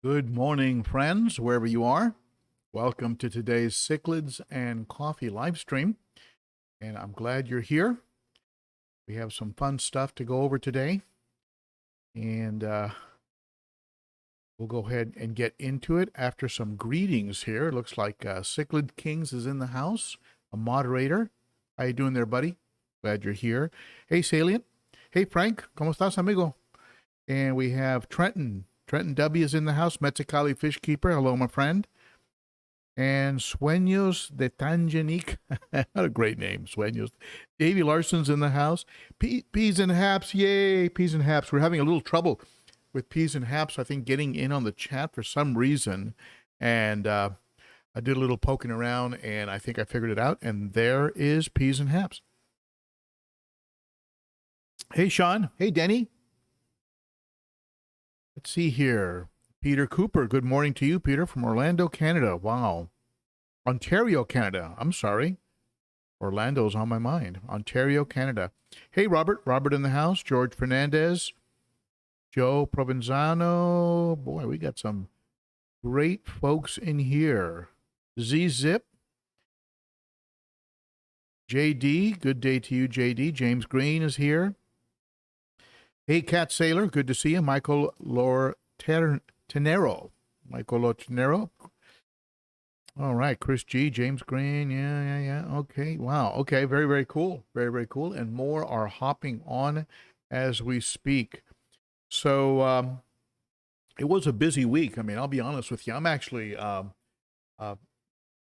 Good morning, friends, wherever you are. Welcome to today's Cichlids and Coffee live stream. And I'm glad you're here. We have some fun stuff to go over today. And we'll go ahead and get into it after some greetings here. It looks like Cichlid Kings is in the house, a moderator. How you doing there, buddy? Glad you're here. Hey, Salient. Hey, Frank. ¿Cómo estás, amigo? And we have Trenton. Trenton W is in the house. Mexicali Fish Keeper. Hello, my friend. And Sueños de Tangenique. What a great name, Sueños. Davey Larson's in the house. Peas and Haps. Yay, Peas and Haps. We're having a little trouble with Peas and Haps, I think, getting in on the chat for some reason. And I did a little poking around, and I think I figured it out. And there is Peas and Haps. Hey, Sean. Hey, Denny. Let's see here. Peter Cooper. Good morning to you, Peter, from Orlando, Canada. Wow. Ontario, Canada. I'm sorry. Orlando's on my mind. Ontario, Canada. Hey, Robert. Robert in the house. George Fernandez. Joe Provenzano. Boy, we got some great folks in here. Z-Zip. JD. Good day to you, JD. James Green is here. Hey, Cat Sailor, good to see you. Michael Tenero. Michael Tenero. All right, Chris G, James Green. Yeah. Okay, wow. Okay, very, very cool. Very, very cool. And more are hopping on as we speak. So it was a busy week. I mean, I'll be honest with you. I'm actually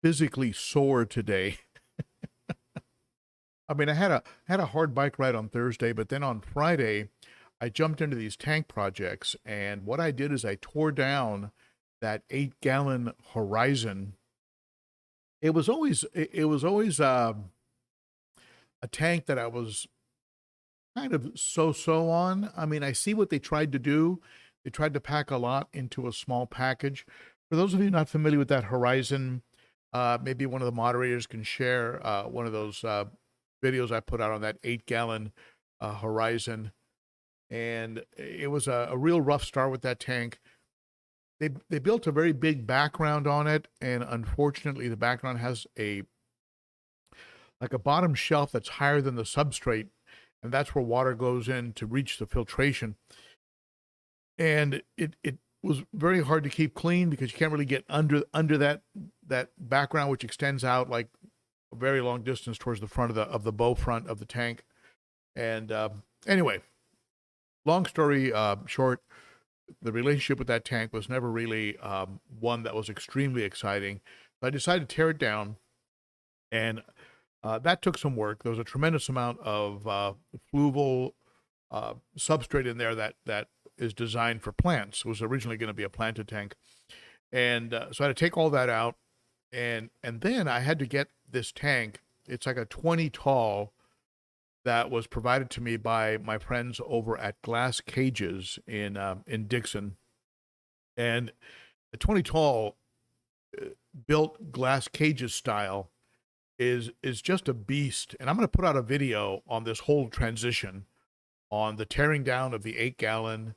physically sore today. I mean, I had a hard bike ride on Thursday, but then on Friday, I jumped into these tank projects, and what I did is I tore down that 8-gallon Horizon. It was always a tank that I was kind of so on. I mean, I see what they tried to do. They tried to pack a lot into a small package. For those of you not familiar with that Horizon, maybe one of the moderators can share one of those videos I put out on that 8-gallon Horizon. And it was a real rough start with that tank. They built a very big background on it, and unfortunately the background has a bottom shelf that's higher than the substrate, and that's where water goes in to reach the filtration. And it was very hard to keep clean because you can't really get under that background, which extends out like a very long distance towards the front of the bow front of the tank. And anyway, long story short, the relationship with that tank was never really one that was extremely exciting. So I decided to tear it down, and that took some work. There was a tremendous amount of fluval substrate in there that is designed for plants. It was originally going to be a planted tank. And so I had to take all that out, and then I had to get this tank. It's like a 20 tall that was provided to me by my friends over at GlassCages in Dixon. And the 20 tall built GlassCages style is just a beast. And I'm going to put out a video on this whole transition, on the tearing down of the 8-gallon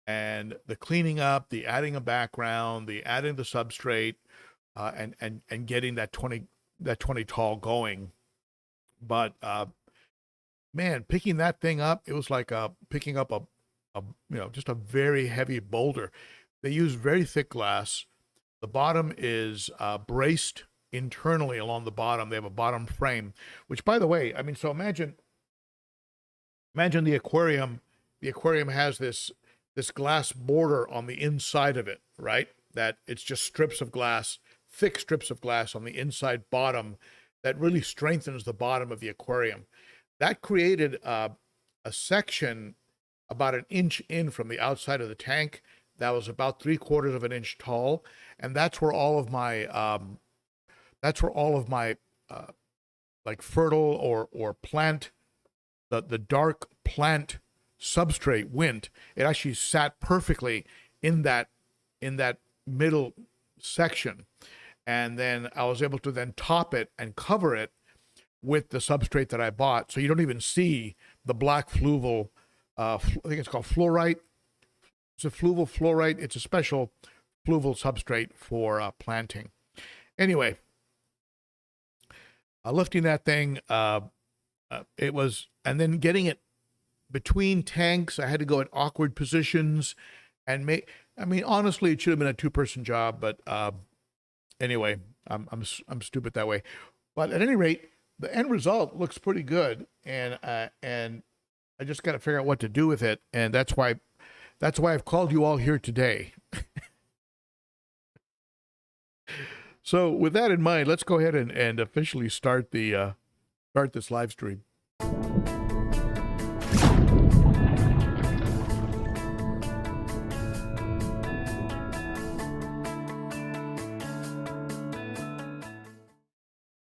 and the cleaning up, the adding a background, the adding the substrate, and getting that 20 tall going. But man, picking that thing up, it was like picking up a just a very heavy boulder. They use very thick glass. The bottom is braced internally along the bottom. They have a bottom frame, which, by the way, I mean, so imagine the aquarium. The aquarium has this glass border on the inside of it, right? That it's just strips of glass, thick strips of glass on the inside bottom that really strengthens the bottom of the aquarium. That created a section about an inch in from the outside of the tank that was about 3/4 of an inch tall, and that's where all of my like fertile or plant, the dark plant substrate went. It actually sat perfectly in that middle section, and then I was able to then top it and cover it with the substrate that I bought, so you don't even see the black fluval. I think it's called fluorite. It's a fluval fluorite. It's a special fluval substrate for planting. Anyway, lifting that thing, it was, and then getting it between tanks. I had to go at awkward positions and honestly, it should have been a 2-person job, but anyway, I'm stupid that way. But at any rate, the end result looks pretty good, and I just got to figure out what to do with it, and that's why I've called you all here today. So with that in mind, let's go ahead and officially start this live stream.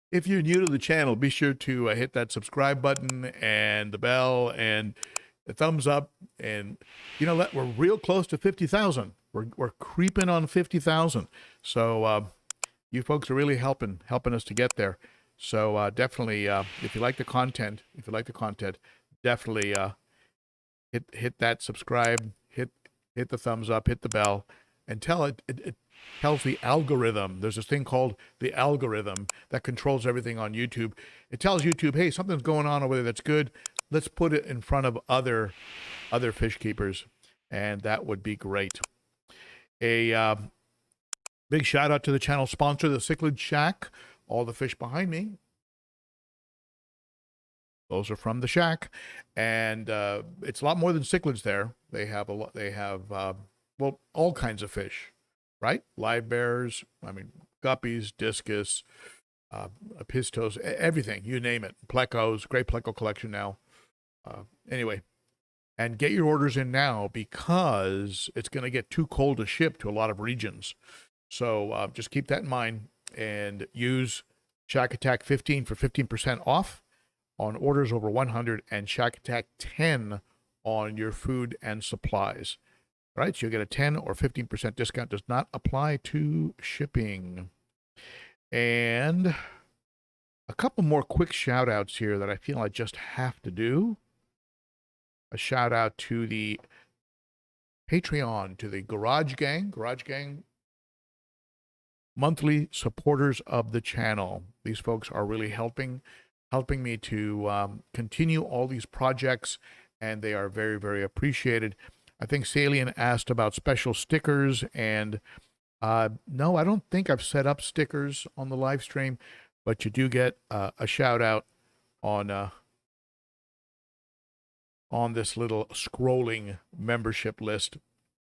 If you're new to the channel, be sure to hit that subscribe button and the bell and the thumbs up. And you know what? We're real close to 50,000. We're creeping on 50,000. So you folks are really helping us to get there. So definitely, if you like the content, definitely hit that subscribe, hit the thumbs up, hit the bell, and tell it tells the algorithm. There's this thing called the algorithm that controls everything on YouTube. It tells YouTube, hey, something's going on over there that's good. Let's put it in front of other fish keepers, and that would be great. A big shout out to the channel sponsor, the Cichlid Shack. All the fish behind me, those are from the shack, and it's a lot more than cichlids there. They have all kinds of fish, right? Live bears, guppies, discus, apistos, everything, you name it. Plecos, great pleco collection now. Anyway, and get your orders in now because it's going to get too cold to ship to a lot of regions. So just keep that in mind and use Shack Attack 15 for 15% off on orders over 100 and Shack Attack 10 on your food and supplies. Right, so you'll get a 10 or 15% discount. Does not apply to shipping. And a couple more quick shout outs here that I feel I just have to do. A shout out to the Patreon, to the Garage Gang monthly supporters of the channel. These folks are really helping me to continue all these projects, and they are very, very appreciated. I think Salient asked about special stickers, and no, I don't think I've set up stickers on the live stream, but you do get a shout out on this little scrolling membership list.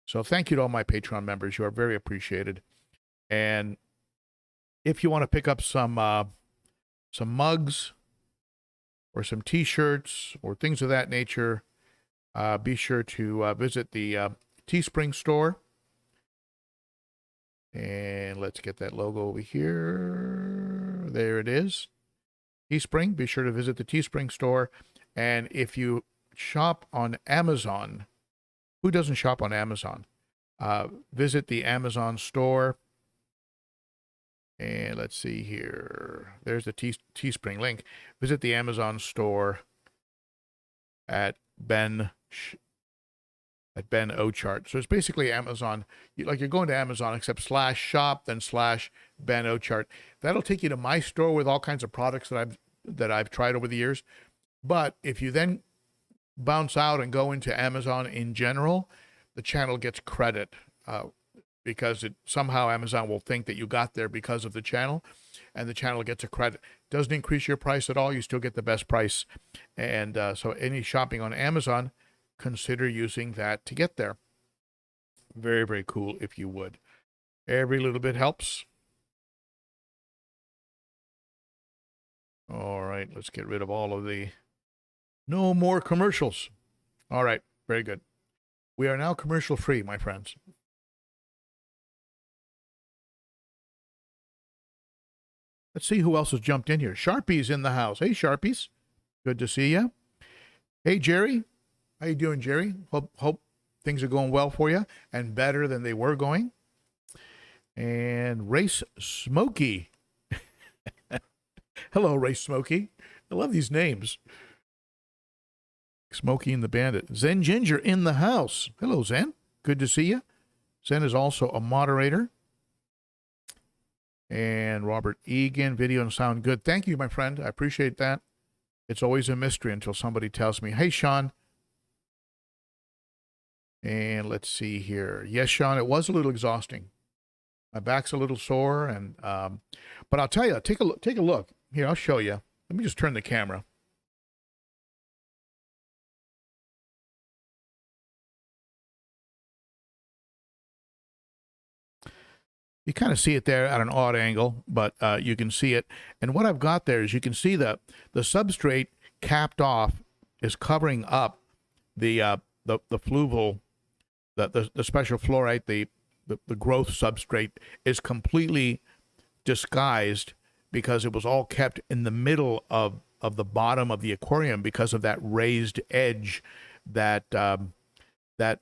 So thank you to all my Patreon members. You are very appreciated. And if you want to pick up some mugs or some T-shirts or things of that nature, be sure to visit the Teespring store. And let's get that logo over here. There it is. Teespring. Be sure to visit the Teespring store. And if you shop on Amazon, who doesn't shop on Amazon? Visit the Amazon store. And let's see here. There's the Teespring link. Visit the Amazon store at Ben Ochart. So it's basically Amazon. Like you're going to Amazon, except /shop, then /Ben Ochart. That'll take you to my store with all kinds of products that I've tried over the years. But if you then bounce out and go into Amazon in general, the channel gets credit because somehow Amazon will think that you got there because of the channel, and the channel gets a credit. Doesn't increase your price at all. You still get the best price. And so any shopping on Amazon, consider using that to get there. Very, very cool if you would. Every little bit helps. All right, let's get rid of all of the... No more commercials. All right, very good. We are now commercial free, my friends. Let's see who else has jumped in here. Sharpie's in the house. Hey, Sharpies. Good to see you. Hey, Jerry. How you doing, Jerry? Hope things are going well for you and better than they were going. And Race Smokey. Hello, Race Smokey. I love these names. Smokey and the Bandit. Zen Ginger in the house. Hello, Zen. Good to see you. Zen is also a moderator. And Robert Egan, video and sound good. Thank you, my friend. I appreciate that. It's always a mystery until somebody tells me, hey, Sean. And let's see here. Yes, Sean, it was a little exhausting. My back's a little sore, and but I'll tell you, take a look. Take a look. Here, I'll show you. Let me just turn the camera. You kind of see it there at an odd angle, but you can see it. And what I've got there is you can see that the substrate capped off is covering up the fluval, the special fluorite, the growth substrate is completely disguised because it was all kept in the middle of the bottom of the aquarium because of that raised edge that that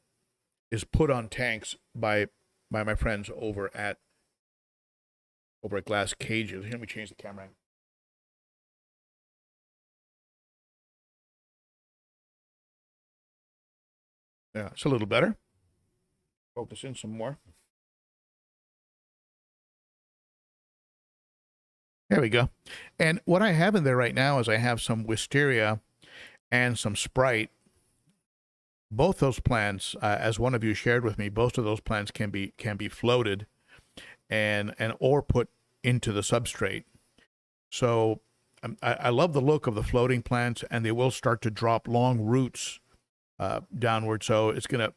is put on tanks by my friends over at GlassCages. Here, let me change the camera. Yeah, it's a little better. Focus in some more. There we go. And what I have in there right now is I have some wisteria and some Sprite. Both those plants, as one of you shared with me, both of those plants can be floated and or put into the substrate. So I love the look of the floating plants, and they will start to drop long roots downward. So it's gonna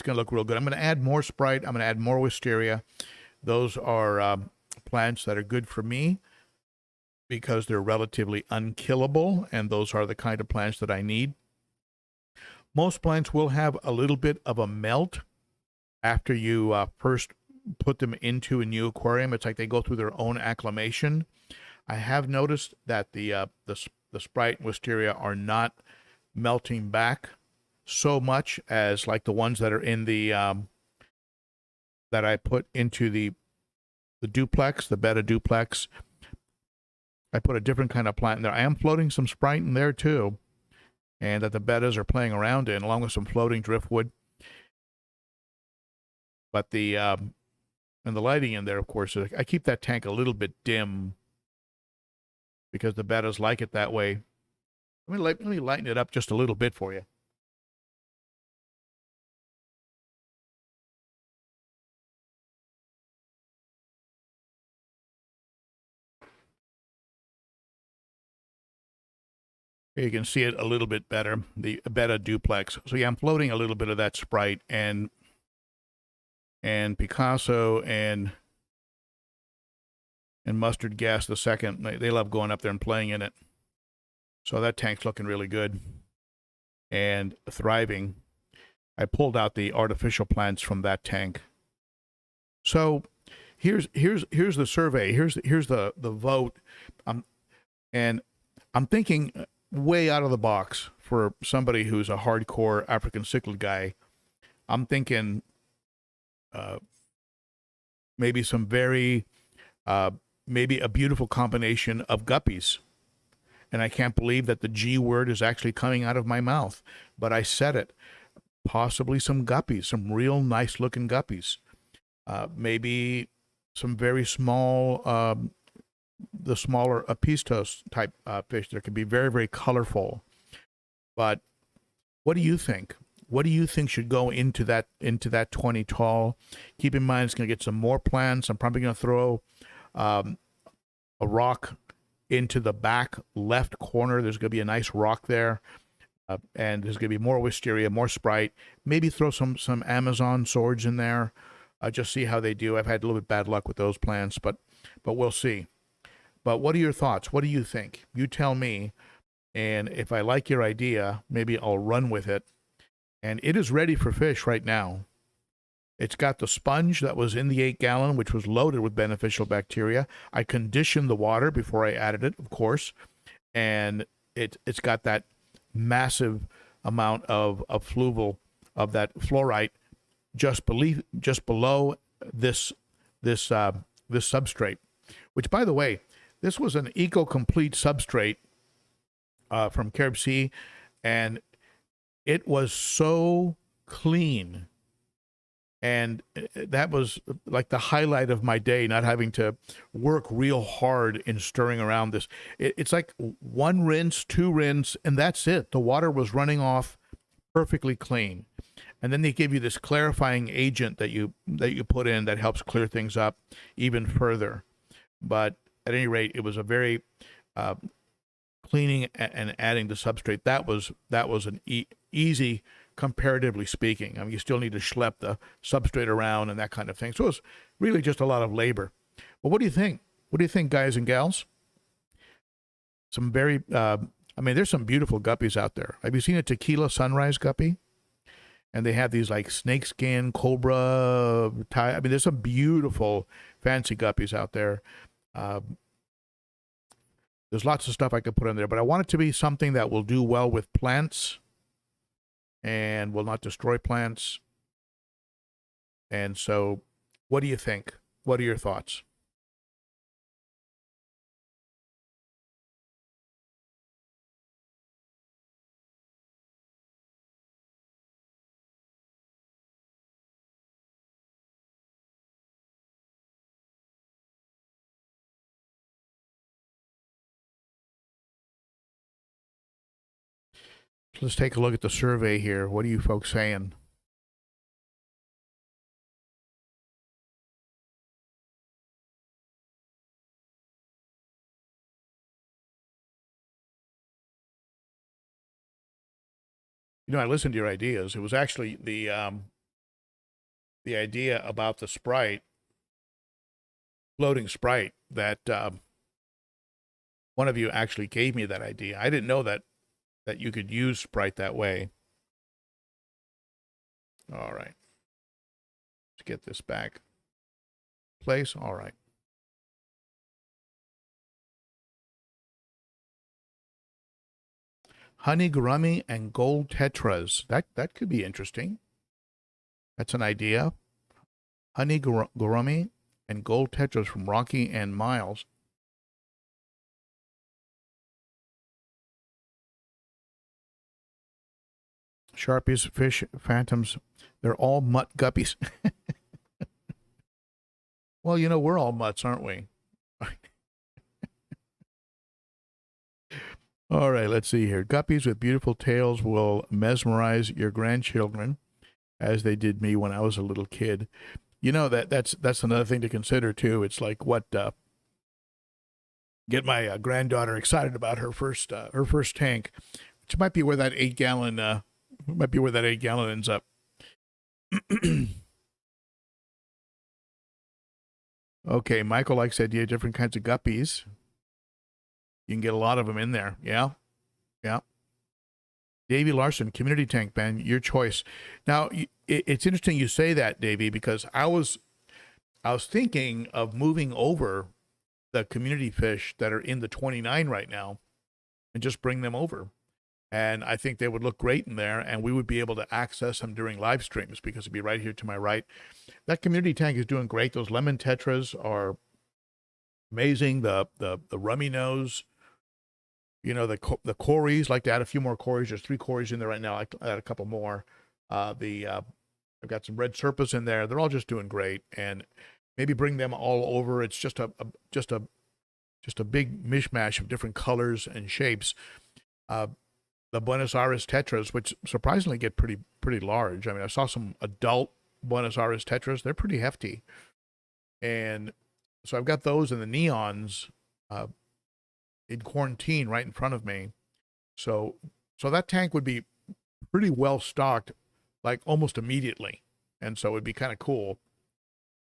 look real good. I'm gonna add more Sprite. I'm gonna add more wisteria. Those are plants that are good for me because they're relatively unkillable, and those are the kind of plants that I need. Most plants will have a little bit of a melt after you first put them into a new aquarium. It's like they go through their own acclimation. I have noticed that the Sprite and wisteria are not melting back so much as like the ones that are in the that I put into the duplex, the betta duplex. I put a different kind of plant in there. I am floating some Sprite in there too, and that the bettas are playing around in, along with some floating driftwood. But the and the lighting in there, of course, I keep that tank a little bit dim because the bettas like it that way. Let me lighten it up just a little bit for you. Here you can see it a little bit better, the betta duplex. So yeah, I'm floating a little bit of that Sprite and Picasso and mustard gas the second. They love going up there and playing in it. So that tank's looking really good and thriving. I pulled out the artificial plants from that tank. So here's the survey. Here's the vote. And I'm thinking way out of the box for somebody who's a hardcore African cichlid guy. I'm thinking maybe some very maybe a beautiful combination of guppies. And I can't believe that the G word is actually coming out of my mouth, but I said it. Possibly some guppies, some real nice looking guppies. Maybe some very small, the smaller Apistos type fish that can be very, very colorful. But what do you think? What do you think should go into that 20 tall? Keep in mind, it's going to get some more plants. I'm probably going to throw a rock into the back left corner. There's going to be a nice rock there. And there's going to be more wisteria, more Sprite. Maybe throw some Amazon swords in there. Just see how they do. I've had a little bit bad luck with those plants, but we'll see. But what are your thoughts? What do you think? You tell me. And if I like your idea, maybe I'll run with it. And it is ready for fish right now. It's got the sponge that was in the 8-gallon, which was loaded with beneficial bacteria. I conditioned the water before I added it, of course. And it's got that massive amount of fluval, of that fluorite just below this substrate, which, by the way, this was an eco-complete substrate from Carib Sea, and it was so clean And that was like the highlight of my day, not having to work real hard in stirring around this. It's like one rinse, two rinse, and that's it. The water was running off perfectly clean. And then they give you this clarifying agent that you put in that helps clear things up even further. But at any rate, it was a very cleaning and adding the substrate. That was an easy, comparatively speaking. I mean, you still need to schlep the substrate around and that kind of thing. So it's really just a lot of labor. But what do you think? What do you think, guys and gals? Some very, I mean, there's some beautiful guppies out there. Have you seen a tequila sunrise guppy? And they have these like snakeskin, cobra, I mean, there's some beautiful, fancy guppies out there. There's lots of stuff I could put in there, but I want it to be something that will do well with plants and will not destroy plants. And so, what do you think? What are your thoughts? Let's take a look at the survey here. What are you folks saying? You know, I listened to your ideas. It was actually the idea about the Sprite, floating Sprite, that one of you actually gave me that idea. I didn't know that you could use Sprite that way. All right. Let's get this back. Place. All right. Honey gurumi and gold tetras. That could be interesting. That's an idea. Honey gurumi and gold tetras from Rocky and Miles. Sharpies, fish, phantoms, they're all mutt guppies. Well, you know, we're all mutts, aren't we? All right, let's see here. Guppies with beautiful tails will mesmerize your grandchildren, as they did me when I was a little kid. You know, that's another thing to consider too. It's like what get my granddaughter excited about her first tank, which might be where that 8-gallon ends up. Okay, Michael likes the idea of different kinds of guppies. You can get a lot of them in there. Yeah. Yeah. Davey Larson, community tank, Ben, your choice. Now, it's interesting you say that, Davey, because I was thinking of moving over the community fish that are in the 29 right now and just bring them over. And I think they would look great in there, and we would be able to access them during live streams because it'd be right here to my right. That community tank is doing great. Those lemon tetras are amazing. The rummy nose, you know, the cories, like to add a few more cories. There's 3 cories in there right now. I add a couple more. I've got some red surpas in there. They're all just doing great, and maybe bring them all over. It's just a big mishmash of different colors and shapes. The Buenos Aires tetras, which surprisingly get pretty large. I mean, I saw some adult Buenos Aires tetras. They're pretty hefty. And so I've got those and the neons in quarantine right in front of me. So that tank would be pretty well stocked, like almost immediately. And so it'd be kind of cool.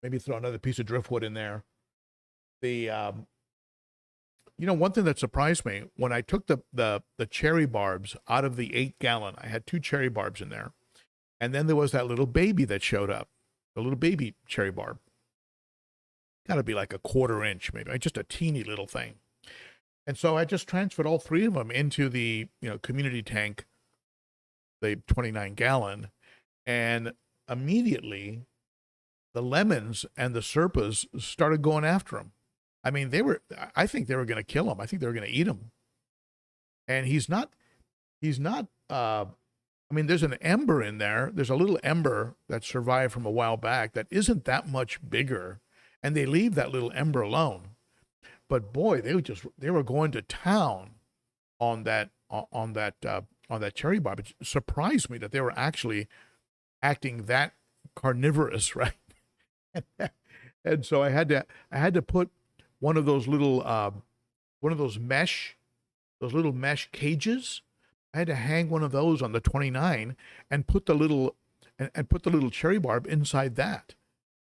Maybe throw another piece of driftwood in there. You know, one thing that surprised me, when I took the cherry barbs out of the 8-gallon, I had 2 cherry barbs in there. And then there was that little baby that showed up, the little baby cherry barb. Got to be like a 1/4 inch, maybe, just a teeny little thing. And so I just transferred all 3 of them into the, you know, community tank, the 29-gallon, and immediately the lemons and the serpas started going after him. I mean, I think they were going to kill him. I think they were going to eat him. And he's not I mean, there's an ember in there. There's a little ember that survived from a while back that isn't that much bigger, and they leave that little ember alone. But boy, they were going to town on that cherry barb. It surprised me that they were actually acting that carnivorous, right? And so I had to put one of those little mesh cages. I had to hang one of those on the 29 and put the little cherry barb inside that,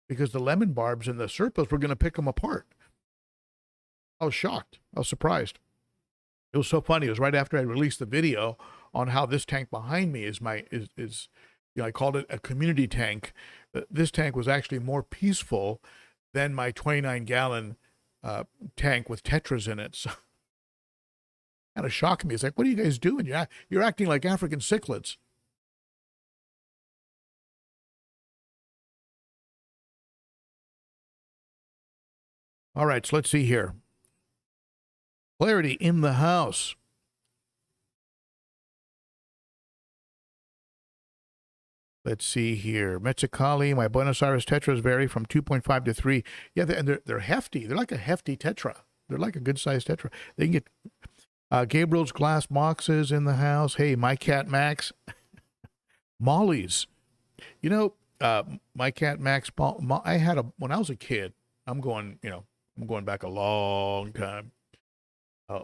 because the lemon barbs and the surplus were going to pick them apart. I was shocked. I was surprised. It was so funny. It was right after I released the video on how this tank behind me is I called it a community tank. This tank was actually more peaceful than my 29-gallon tank with Tetras in it. So kind of shocked me. It's like, what are you guys doing? You're acting like African cichlids. All right, so let's see here. Clarity in the house. Let's see here. Mexicali, my Buenos Aires Tetras vary from 2.5 to 3. Yeah, they're hefty. They're like a hefty Tetra. They're like a good-sized Tetra. They can get Gabriel's glass boxes in the house. Hey, my cat Max. Mollies. You know, my cat Max, I had when I was a kid, I'm going back a long time.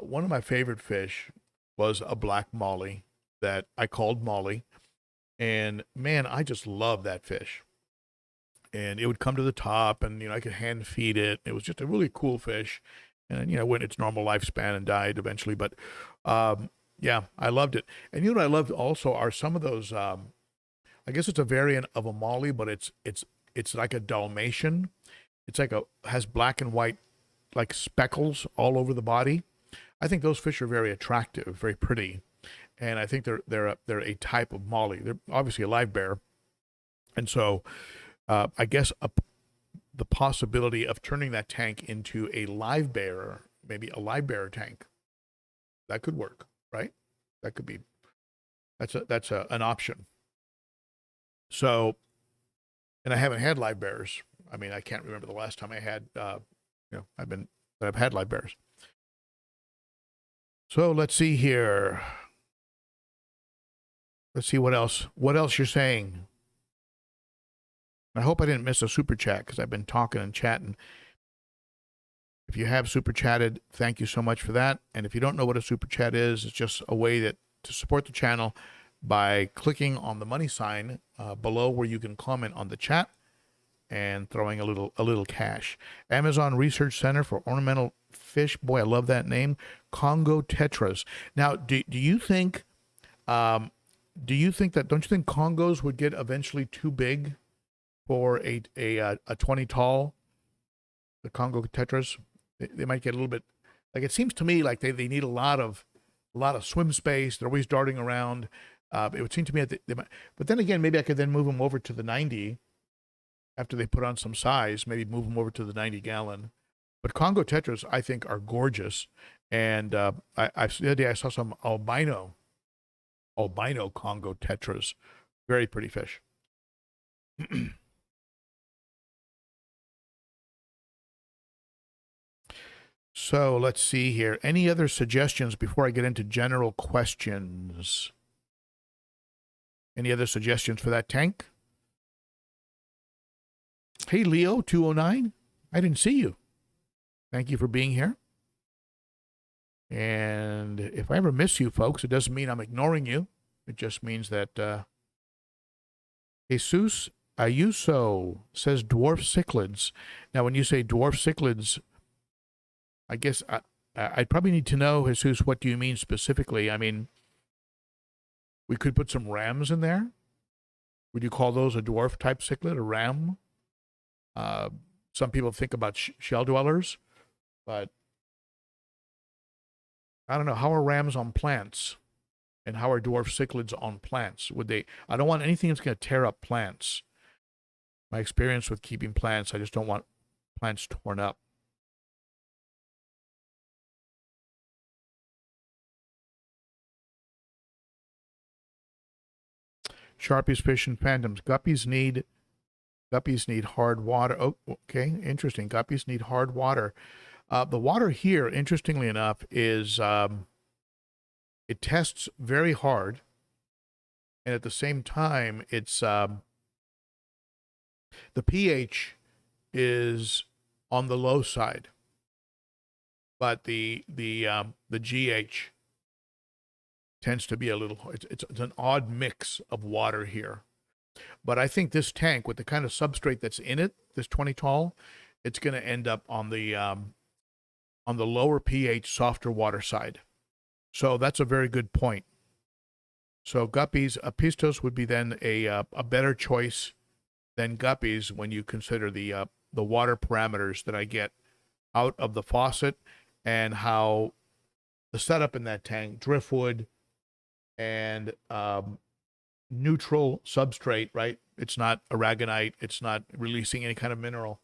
One of my favorite fish was a black molly that I called Molly. And man, I just love that fish. And it would come to the top, and I could hand feed it. It was just a really cool fish, and went its normal lifespan and died eventually. But yeah, I loved it. And what I loved also are some of those. I guess it's a variant of a molly, but it's like a Dalmatian. It's like has black and white like speckles all over the body. I think those fish are very attractive, very pretty. And I think they're a type of molly. They're obviously a live bear, and so I guess the possibility of turning that tank into a live bear, maybe a live bear tank, that could work, right? That could be that's an option. So, and I haven't had live bears. I mean, I can't remember the last time I had. I've had live bears. So let's see here. Let's see what else you're saying. I hope I didn't miss a super chat because I've been talking and chatting. If you have super chatted, thank you so much for that. And if you don't know what a super chat is, it's just a way to support the channel by clicking on the money sign below where you can comment on the chat and throwing a little cash. Amazon Research Center for Ornamental Fish. Boy, I love that name. Congo Tetras. Now, do you think don't you think Congos would get eventually too big for a 20 tall? The Congo Tetras, they might get a little bit, like, it seems to me like they need a lot of swim space. They're always darting around. It would seem to me that they might, but then again, maybe I could then move them over to the 90 after they put on some size, maybe move them over to the 90-gallon. But Congo Tetras, I think, are gorgeous. And the other day I saw some albino Congo Tetras. Very pretty fish. So let's see here. Any other suggestions before I get into general questions? Any other suggestions for that tank? Hey, Leo 209. I didn't see you. Thank you for being here. And if I ever miss you, folks, it doesn't mean I'm ignoring you. It just means that Jesus Ayuso says dwarf cichlids. Now, when you say dwarf cichlids, I guess I'd probably need to know, Jesus, what do you mean specifically? I mean, we could put some rams in there. Would you call those a dwarf type cichlid, a ram? Some people think about shell dwellers, but I don't know. How are rams on plants? And how are dwarf cichlids on plants? I don't want anything that's going to tear up plants. My experience with keeping plants, I just don't want plants torn up. Sharpies, fish, and phantoms. Guppies need hard water. Oh, okay, interesting. Guppies need hard water. The water here, interestingly enough, is it tests very hard, and at the same time, it's the pH is on the low side, but the GH tends to be a little. It's an odd mix of water here. But I think this tank, with the kind of substrate that's in it, this 20 tall, it's going to end up on the lower pH, softer water side. So that's a very good point. So Guppies, Apistos would be then a better choice than Guppies when you consider the water parameters that I get out of the faucet and how the setup in that tank, driftwood and neutral substrate, right? It's not aragonite. It's not releasing any kind of mineral.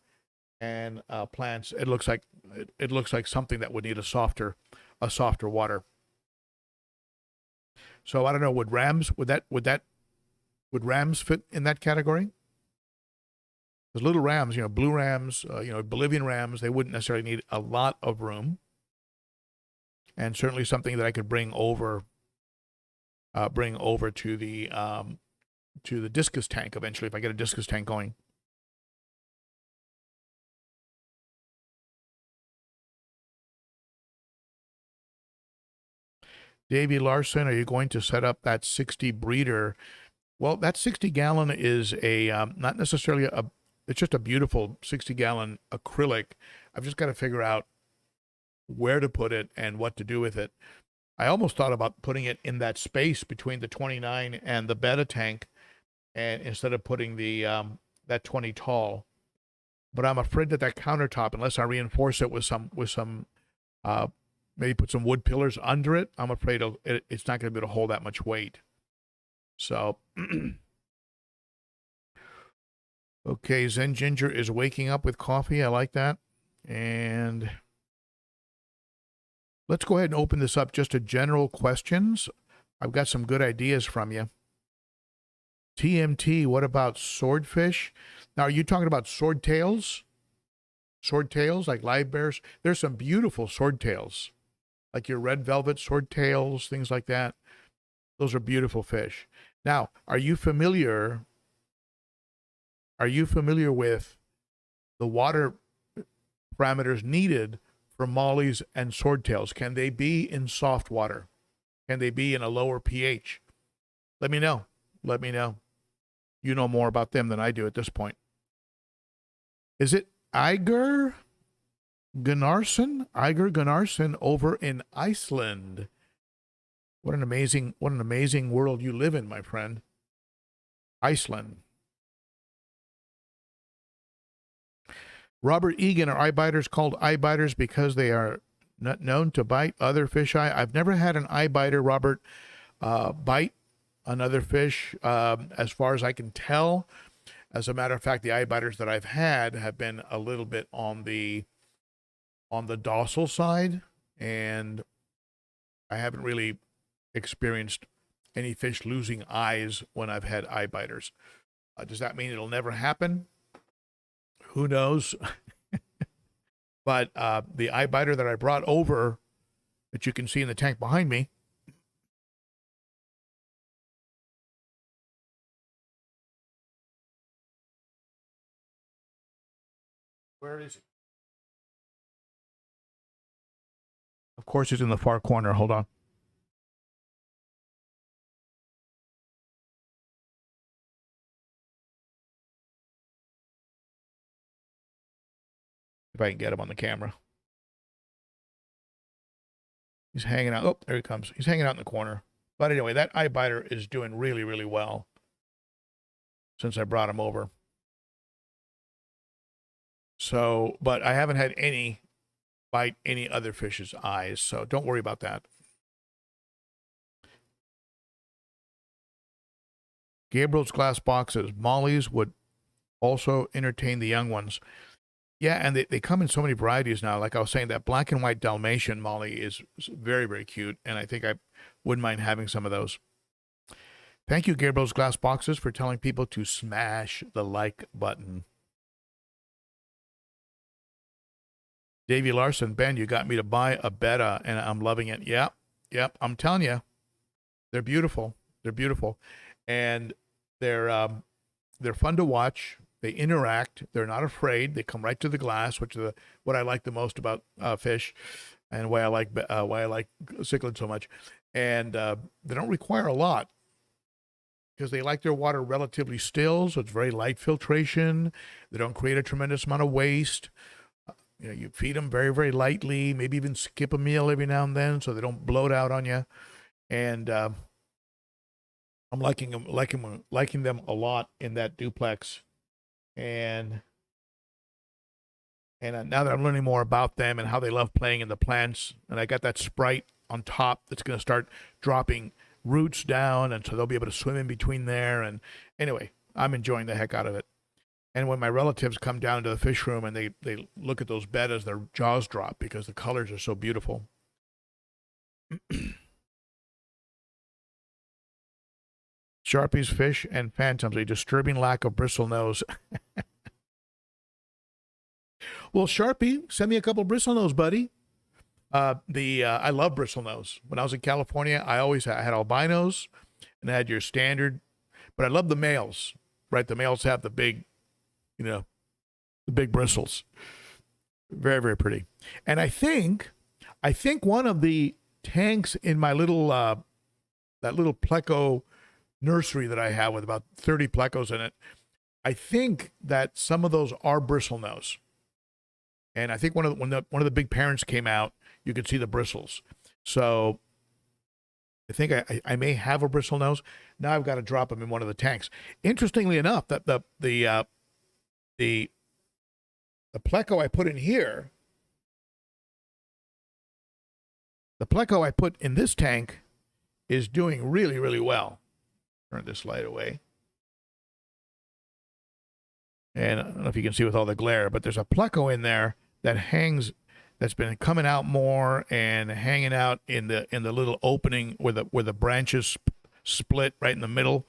And plants, it looks like something that would need a softer water. So I don't know. Would rams fit in that category? Because little rams, blue rams, Bolivian rams, they wouldn't necessarily need a lot of room, and certainly something that I could bring over to the discus tank eventually if I get a discus tank going. Davey Larson, are you going to set up that 60 breeder? Well, that 60-gallon is a not necessarily it's just a beautiful 60-gallon acrylic. I've just got to figure out where to put it and what to do with it. I almost thought about putting it in that space between the 29 and the betta tank, and instead of putting the that 20 tall. But I'm afraid that countertop, unless I reinforce it with some maybe put some wood pillars under it, I'm afraid it's not going to be able to hold that much weight. So, okay, Zen Ginger is waking up with coffee. I like that. And let's go ahead and open this up just to general questions. I've got some good ideas from you. TMT, what about swordfish? Now, are you talking about swordtails? Swordtails, like live bears? There's some beautiful swordtails, like your red velvet swordtails, things like that. Those are beautiful fish. Now, are you familiar with the water parameters needed for mollies and swordtails? Can they be in soft water? Can they be in a lower pH? Let me know. Let me know. You know more about them than I do at this point. Is it Iger Gunnarsson? Iger Gunnarsson over in Iceland. What an amazing world you live in, my friend. Iceland. Robert Egan, are eye biters called eye biters because they are not known to bite other fish eye? I've never had an eye biter, Robert, bite another fish, as far as I can tell. As a matter of fact, the eye biters that I've had have been a little bit on the docile side, and I haven't really experienced any fish losing eyes when I've had eye biters. Does that mean it'll never happen? Who knows? But the eye biter that I brought over, that you can see in the tank behind me, where is he? Of course, he's in the far corner. Hold on. If I can get him on the camera. He's hanging out. Oh, there he comes. He's hanging out in the corner. But anyway, that eye biter is doing really, really well since I brought him over. So, but I haven't had any bite any other fish's eyes, so don't worry about that. Gabriel's glass boxes. Mollies would also entertain the young ones. Yeah, and they come in so many varieties now. Like I was saying, that black and white Dalmatian molly is very, very cute, and I think I wouldn't mind having some of those. Thank you, Gabriel's Glass Boxes, for telling people to smash the like button. Davey Larson, Ben, you got me to buy a betta, and I'm loving it. Yep, I'm telling you, they're beautiful. They're beautiful, and they're fun to watch. They interact. They're not afraid. They come right to the glass, which is what I like the most about fish, and why I like cichlid so much. And they don't require a lot because they like their water relatively still, so it's very light filtration. They don't create a tremendous amount of waste. You feed them very, very lightly, maybe even skip a meal every now and then so they don't bloat out on you. And I'm liking them a lot in that duplex. And now that I'm learning more about them and how they love playing in the plants, and I got that Sprite on top that's going to start dropping roots down, and so they'll be able to swim in between there. And anyway, I'm enjoying the heck out of it. And when my relatives come down to the fish room and they look at those bettas, their jaws drop because the colors are so beautiful. Sharpies, fish, and phantoms, a disturbing lack of bristle nose. Well, Sharpie, send me a couple bristle nose, buddy. I love bristle nose. When I was in California, I had albinos, and I had your standard, but I love the males, right? The males have the big, the big bristles. Very, very pretty. And I think one of the tanks in my little, that little pleco nursery that I have with about 30 plecos in it, I think that some of those are bristle nose. And I think when the big parents came out, you could see the bristles. So I think I may have a bristle nose. Now I've got to drop them in one of the tanks. Interestingly enough, that the pleco I put in here, the pleco I put in this tank is doing really, really well. Turn this light away. And I don't know if you can see with all the glare, but there's a pleco in there that hangs, that's been coming out more and hanging out in the little opening where the branches split right in the middle.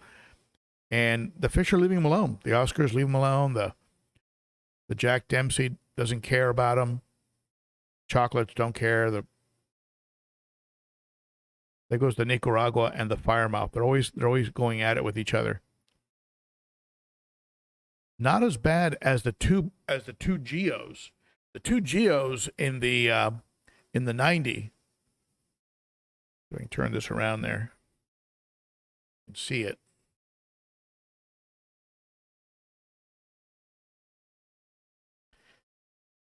And the fish are leaving them alone. The Oscars leave them alone. The Jack Dempsey doesn't care about them. Chocolates don't care. There goes the Nicaragua and the Firemouth. They're always going at it with each other. Not as bad as the two geos. The two geos in the 90. So I can turn this around there. You can see it.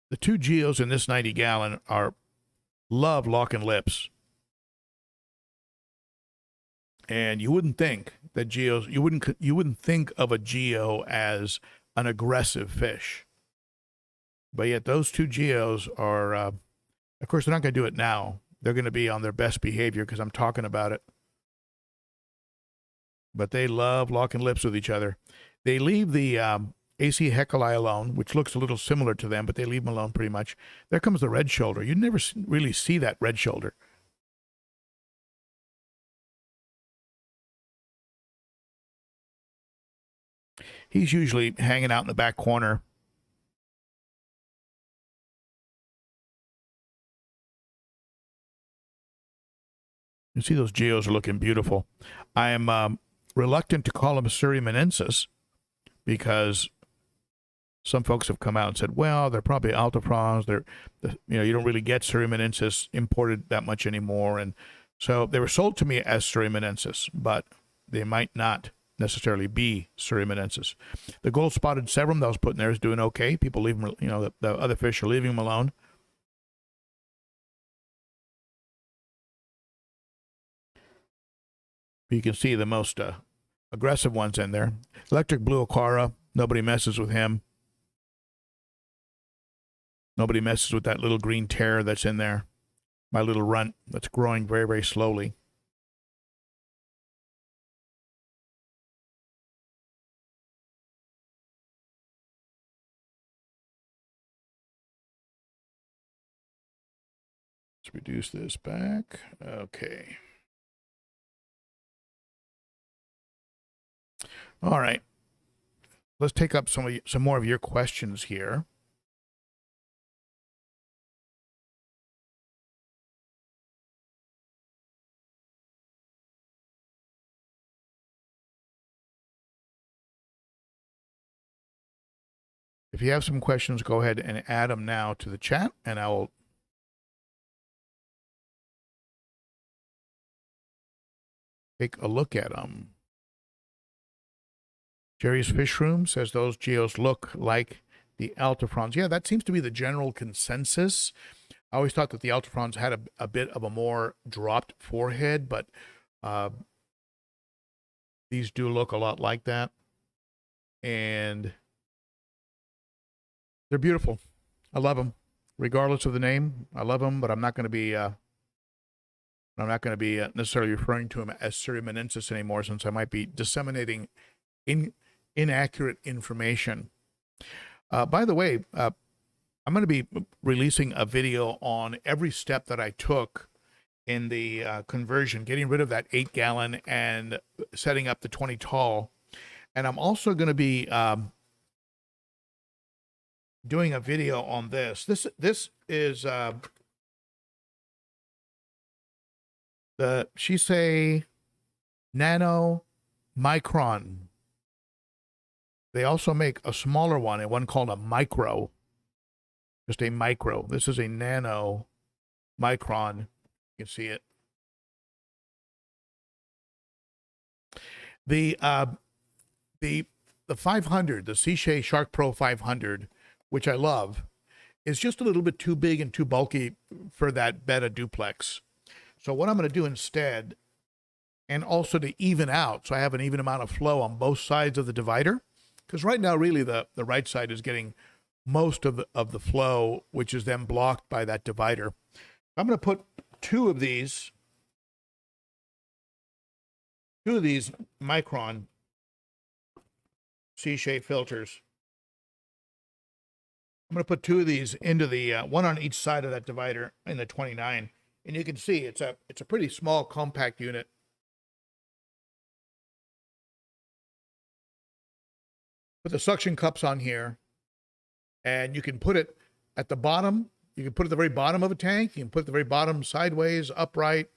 The two geos in this 90 gallon love locking lips. And you wouldn't think that geos, you wouldn't think of a geo as an aggressive fish. But yet those two geos are, of course, they're not going to do it now. They're going to be on their best behavior because I'm talking about it. But they love locking lips with each other. They leave the AC Hecali alone, which looks a little similar to them, but they leave them alone pretty much. There comes the red shoulder. You never really see that red shoulder. He's usually hanging out in the back corner. You see those geos are looking beautiful. I am reluctant to call them Surimanensis because some folks have come out and said, well, they're probably altifrons. You don't really get Surimanensis imported that much anymore. And so they were sold to me as Surimanensis, but they might not necessarily be Surimanensis. The gold-spotted severum that I was putting there is doing okay. People leave them, the other fish are leaving them alone. You can see the most aggressive ones in there. Electric blue Aquara, nobody messes with him. Nobody messes with that little green tear that's in there. My little runt that's growing very, very slowly. Let's reduce this back. Okay. All right. Let's take up some more of your questions here. If you have some questions, go ahead and add them now to the chat, and I will take a look at them. Jerry's Fish Room says those geos look like the Altifrons. Yeah, that seems to be the general consensus. I always thought that the Altifrons had a bit of a more dropped forehead, but these do look a lot like that. And they're beautiful. I love them, regardless of the name. I love them, but I'm not going to be necessarily referring to them as Syriamanensis anymore, since I might be disseminating inaccurate information. By the way, I'm going to be releasing a video on every step that I took in the conversion, getting rid of that 8-gallon and setting up the 20 tall. And I'm also going to be doing a video on this. This is the Shisei Nano Micron. They also make a smaller one, and one called a micro. Just a micro. This is a nano micron. You can see it. The 500, the Shisei Shark Pro 500, which I love, is just a little bit too big and too bulky for that betta duplex. So what I'm going to do instead, and also to even out, so I have an even amount of flow on both sides of the divider, because right now really the right side is getting most of the flow, which is then blocked by that divider. I'm going to put two of these Micron C-shaped filters. I'm going to put two of these into the one on each side of that divider in the 29, and you can see it's a pretty small compact unit. Put the suction cups on here, and you can put it at the bottom. You can put it at the very bottom of a tank. You can put it at the very bottom sideways, upright,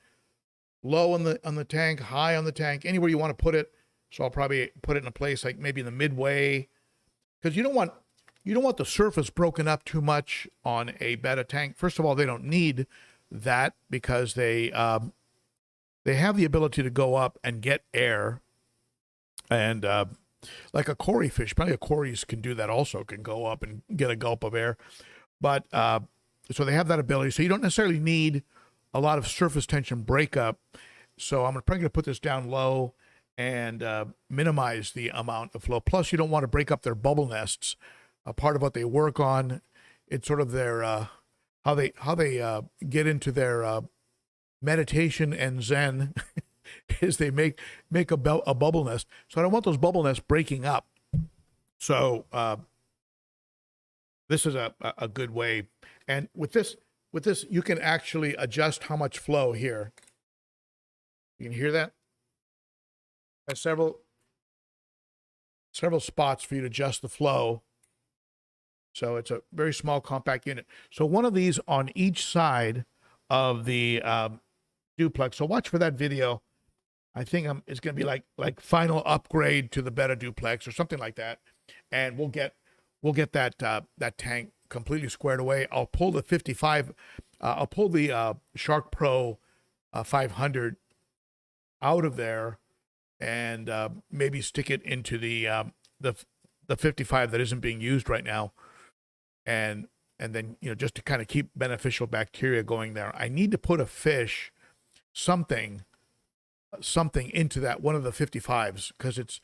low on the tank, high on the tank, anywhere you want to put it. So I'll probably put it in a place like maybe in the midway, because you don't want the surface broken up too much on a betta tank. First of all, they don't need that because they have the ability to go up and get air, and like a Cory fish, plenty of Corys can do that also, can go up and get a gulp of air. But so they have that ability. So you don't necessarily need a lot of surface tension breakup. So I'm probably going to put this down low and minimize the amount of flow. Plus, you don't want to break up their bubble nests. A part of what they work on, it's sort of their how they get into their meditation and Zen is they make a bubble nest. So I don't want those bubble nests breaking up. So this is a good way. And with this, you can actually adjust how much flow here. You can hear that? There's several spots for you to adjust the flow. So it's a very small compact unit. So one of these on each side of the duplex. So watch for that video. I think it's going to be like final upgrade to the betta duplex or something like that. And we'll get that tank completely squared away. I'll pull the 55. I'll pull the Shark Pro 500 out of there and maybe stick it into the 55 that isn't being used right now. And then, just to kind of keep beneficial bacteria going there. I need to put a fish, something into that one of the 55s, because it's,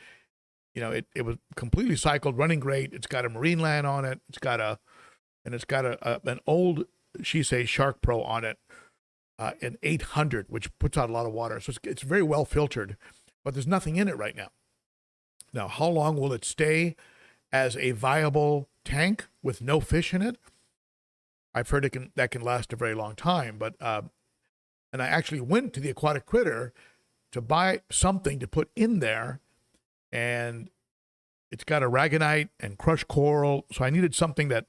it was completely cycled, running great. It's got a marine land on it. It's got an old Shisei Shark Pro on it, an 800, which puts out a lot of water. So it's very well filtered, but there's nothing in it right now. Now, how long will it stay as a viable tank with no fish in it? I've heard that can last a very long time, but and I actually went to the Aquatic Critter to buy something to put in there and it's got aragonite and crushed coral. So I needed something that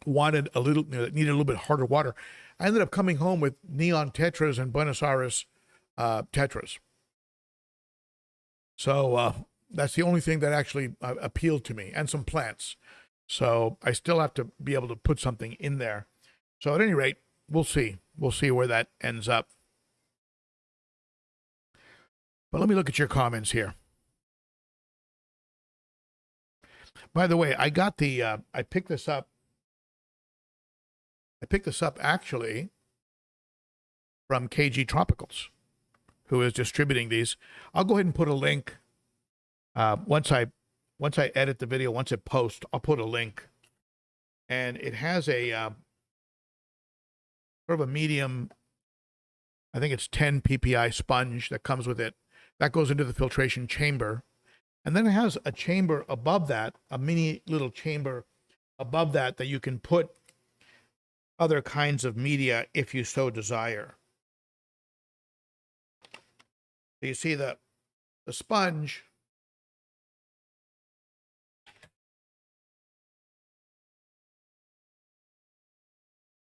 wanted a little, that needed a little bit harder water. I ended up coming home with neon tetras and Buenos Aires tetras. So that's the only thing that actually appealed to me, and some plants. So I still have to be able to put something in there. So at any rate, we'll see. We'll see where that ends up. But let me look at your comments here. By the way, I got the, I picked this up. I picked this up actually from KG Tropicals, who is distributing these. I'll go ahead and put a link. Once I edit the video, once it posts, I'll put a link. And it has a sort of a medium, I think it's 10 PPI sponge that comes with it. That goes into the filtration chamber. And then it has a chamber above that, a mini little chamber above that, that you can put other kinds of media if you so desire. So you see the sponge.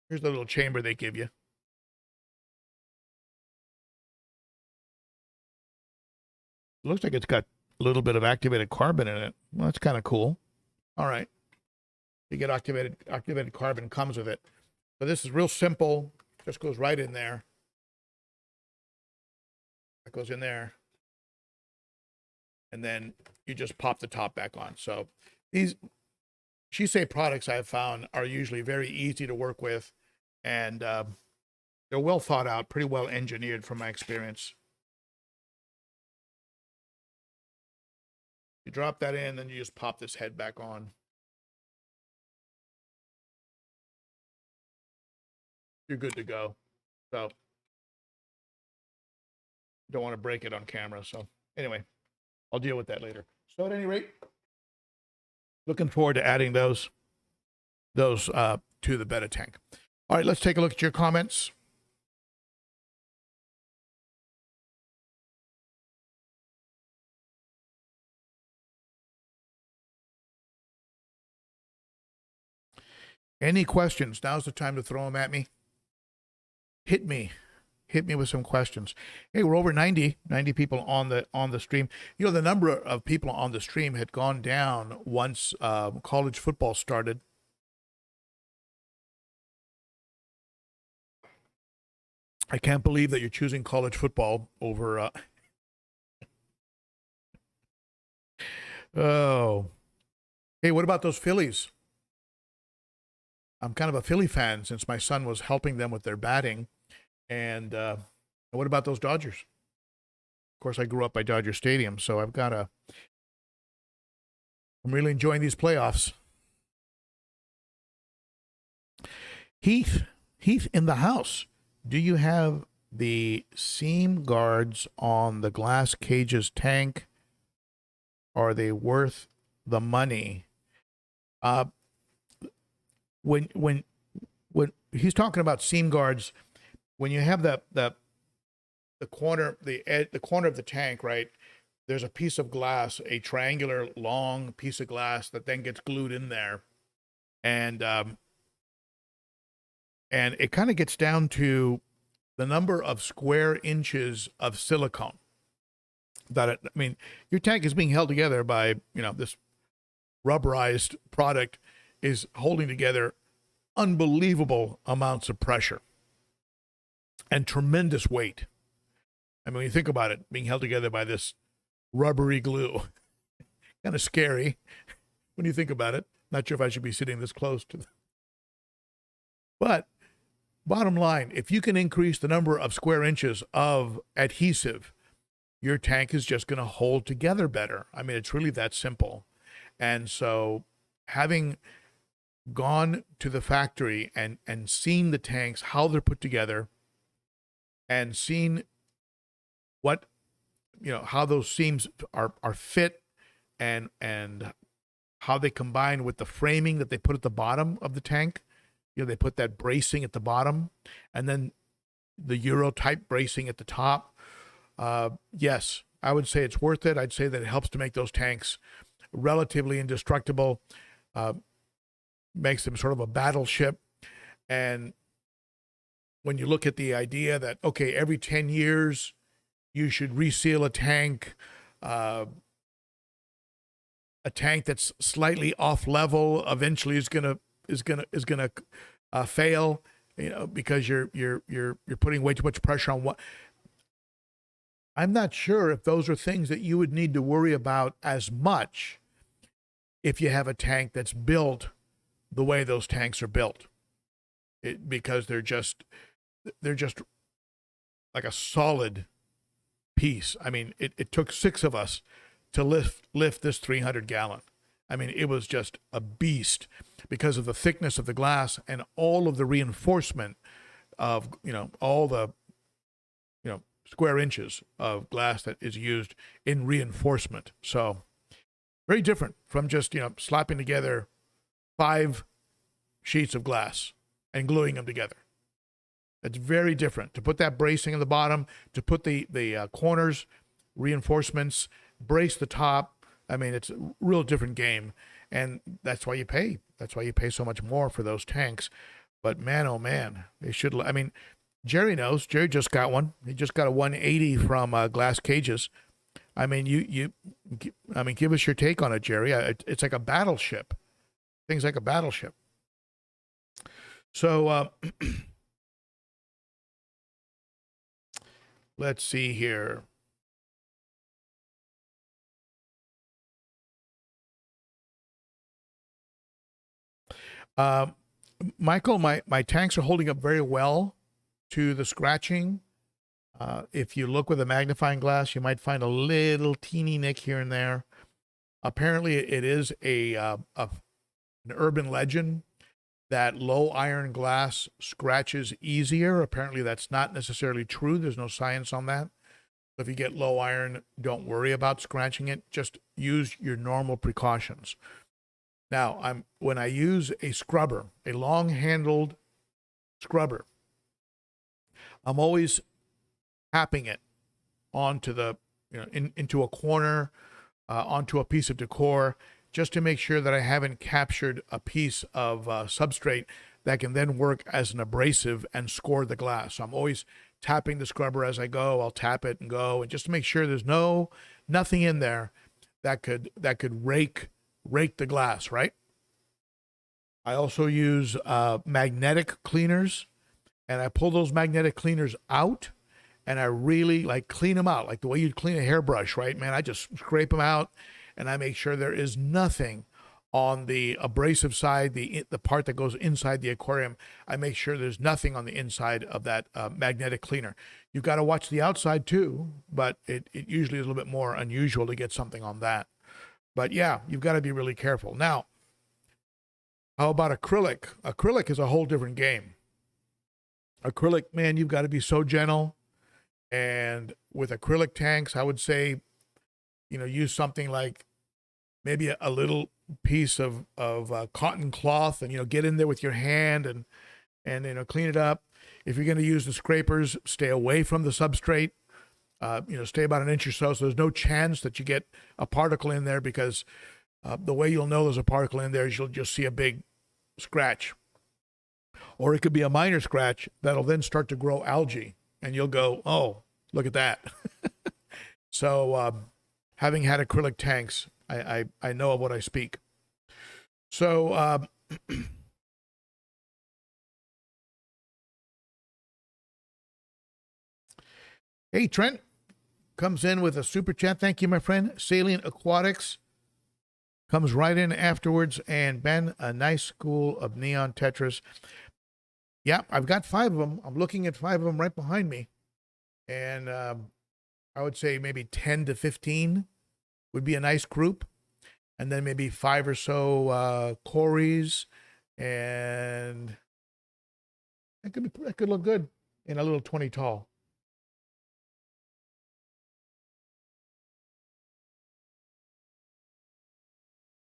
Here's the little chamber they give you. It looks like it's got a little bit of activated carbon in it. Well, that's kind of cool. All right. You get activated carbon comes with it. So this is real simple. Just goes right in there. That goes in there. And then you just pop the top back on. So these Shisei products I've found are usually very easy to work with, and they're well thought out, pretty well engineered from my experience. You drop that in, then you just pop this head back on. You're good to go. So don't want to break it on camera. So anyway, I'll deal with that later. So at any rate, looking forward to adding those to the betta tank. All right, let's take a look at your comments. Any questions? Now's the time to throw them at me. Hit me with some questions. Hey, we're over 90 people on the stream. You know, the number of people on the stream had gone down once college football started. I can't believe that you're choosing college football over oh. Hey, what about those Phillies? I'm kind of a Philly fan since my son was helping them with their batting. And what about those Dodgers? Of course, I grew up by Dodger Stadium, so I'm really enjoying these playoffs. Heath in the house. Do you have the seam guards on the GlassCages tank? Are they worth the money? When he's talking about seam guards, when you have the corner of the tank, right, there's a piece of glass, a triangular long piece of glass that then gets glued in there, and it kind of gets down to the number of square inches of silicone I mean, your tank is being held together by, this rubberized product is holding together unbelievable amounts of pressure and tremendous weight. I mean, when you think about it, being held together by this rubbery glue, kind of scary when you think about it. Not sure if I should be sitting this close to them. But bottom line, if you can increase the number of square inches of adhesive, your tank is just going to hold together better. I mean, it's really that simple. And so having gone to the factory and seen the tanks, how they're put together, and seen what, how those seams are fit and how they combine with the framing that they put at the bottom of the tank. They put that bracing at the bottom and then the Euro type bracing at the top. Yes, I would say it's worth it. I'd say that it helps to make those tanks relatively indestructible, makes them sort of a battleship. And when you look at the idea that, okay, every 10 years you should reseal a tank that's slightly off level eventually is gonna fail, because you're putting way too much pressure on what. I'm not sure if those are things that you would need to worry about as much if you have a tank that's built the way those tanks are built, because they're just like a solid piece. I mean, it took 6 of us to lift this 300-gallon. I mean, it was just a beast because of the thickness of the glass and all of the reinforcement of, all the, square inches of glass that is used in reinforcement. So very different from just, slapping together 5 sheets of glass and gluing them together. It's very different to put that bracing in the bottom, to put the corners, reinforcements, brace the top. I mean, it's a real different game, and that's why you pay. That's why you pay so much more for those tanks. But man, oh man, they should. I mean, Jerry knows. Jerry just got one. He just got a 180 from GlassCages. I mean, give us your take on it, Jerry. It's like a battleship. Things like a battleship. So let's see here. Michael, my tanks are holding up very well to the scratching. If you look with a magnifying glass, you might find a little teeny nick here and there. Apparently, it is an urban legend that low iron glass scratches easier. Apparently, that's not necessarily true. There's no science on that. If you get low iron, don't worry about scratching it. Just use your normal precautions. Now, when I use a scrubber, a long-handled scrubber, I'm always tapping it onto the, into a corner, onto a piece of decor, just to make sure that I haven't captured a piece of substrate that can then work as an abrasive and score the glass. So I'm always tapping the scrubber as I go. I'll tap it and go, and just to make sure there's nothing in there that could rake the glass, right? I also use magnetic cleaners, and I pull those magnetic cleaners out, and I really clean them out, like the way you'd clean a hairbrush, right, man? I just scrape them out, and I make sure there is nothing on the abrasive side, the part that goes inside the aquarium. I make sure there's nothing on the inside of that magnetic cleaner. You've got to watch the outside too, but it usually is a little bit more unusual to get something on that. But yeah, you've got to be really careful. Now, how about acrylic? Acrylic is a whole different game. Acrylic, man, you've got to be so gentle. And with acrylic tanks, I would say, use something like maybe a little piece of cotton cloth, and, get in there with your hand and clean it up. If you're going to use the scrapers, stay away from the substrate. Stay about an inch or so there's no chance that you get a particle in there, because the way you'll know there's a particle in there is you'll just see a big scratch. Or it could be a minor scratch that'll then start to grow algae, and you'll go, oh, look at that. So having had acrylic tanks, I know of what I speak. So hey, Trent comes in with a super chat. Thank you, my friend. Salient Aquatics comes right in afterwards. And Ben, a nice school of neon tetras. Yeah, I've got 5 of them. I'm looking at 5 of them right behind me. And I would say maybe 10 to 15 would be a nice group. And then maybe 5 or so Corys. And that could look good in a little 20 tall.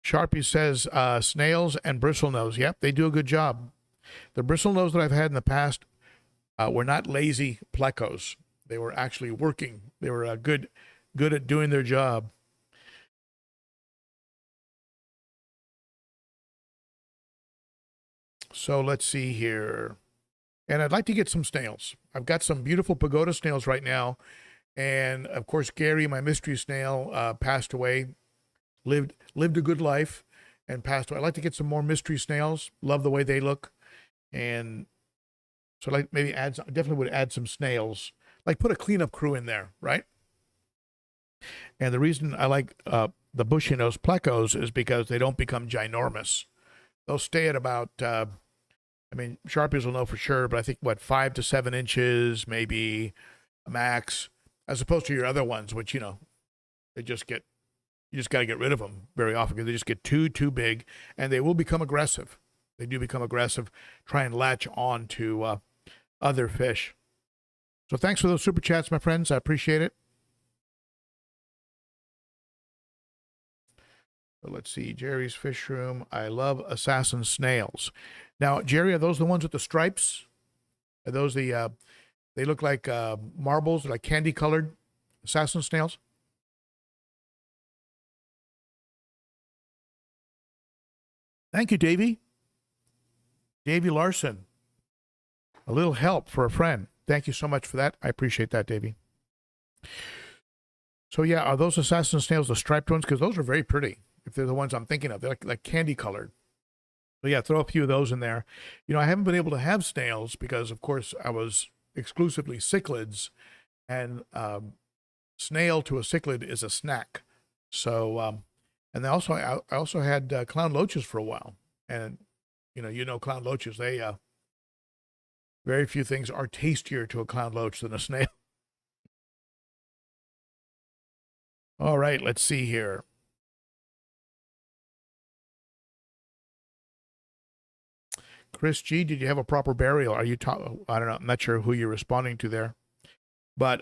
Sharpie says snails and bristlenose. Yep, they do a good job. The bristlenose that I've had in the past were not lazy plecos. They were actually working. They were good good at doing their job. So let's see here. And I'd like to get some snails. I've got some beautiful pagoda snails right now. And of course, Gary, my mystery snail, passed away, lived a good life and passed away. I'd like to get some more mystery snails. Love the way they look. And so like maybe definitely would add some snails, like put a cleanup crew in there, right? And the reason I like the bushy-nosed plecos is because they don't become ginormous. They'll stay at about, I mean, Sharpies will know for sure, but I think, 5 to 7 inches, maybe a max, as opposed to your other ones, which, they just get, you just got to get rid of them very often because they just get too big, and they will become aggressive. They do become aggressive, try and latch on to other fish. So thanks for those super chats, my friends. I appreciate it. So let's see, Jerry's Fish Room. I love assassin snails. Now, Jerry, are those the ones with the stripes? Are those the, they look like marbles, like candy-colored assassin snails? Thank you, Davey. Davey Larson. A little help for a friend. Thank you so much for that. I appreciate that, Davey. So, yeah, are those assassin snails the striped ones? Because those are very pretty. If they're the ones I'm thinking of, they're like candy colored. So yeah, throw a few of those in there. I haven't been able to have snails because, of course, I was exclusively cichlids, and snail to a cichlid is a snack. So, and I also had clown loaches for a while, and clown loaches. They very few things are tastier to a clown loach than a snail. All right, let's see here. Chris G, did you have a proper burial? Are you I don't know. I'm not sure who you're responding to there. But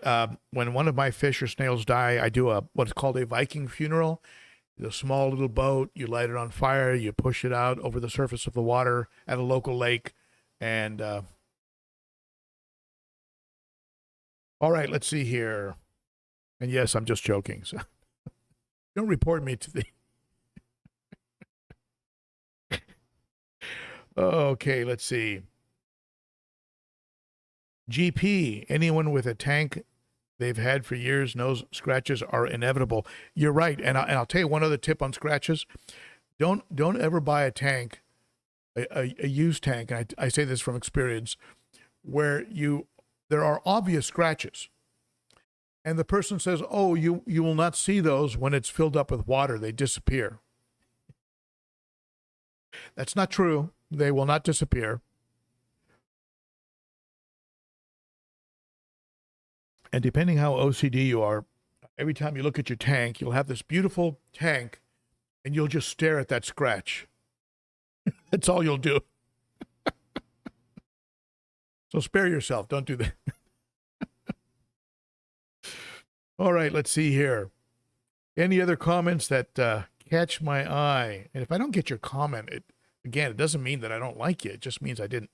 when one of my fish or snails die, I do what's called a Viking funeral. It's a small little boat. You light it on fire. You push it out over the surface of the water at a local lake. And all right, let's see here. And yes, I'm just joking. So don't report me to the... Okay, let's see. GP, anyone with a tank they've had for years knows scratches are inevitable. You're right, and I'll tell you one other tip on scratches. Don't ever buy a tank, a used tank, and I say this from experience, where there are obvious scratches. And the person says, oh, you will not see those when it's filled up with water. They disappear. That's not true. They will not disappear. And depending how OCD you are, every time you look at your tank, you'll have this beautiful tank, and you'll just stare at that scratch. That's all you'll do. So spare yourself. Don't do that. All right, let's see here. Any other comments that catch my eye? And if I don't get your comment, it doesn't mean that I don't like you. It just means I didn't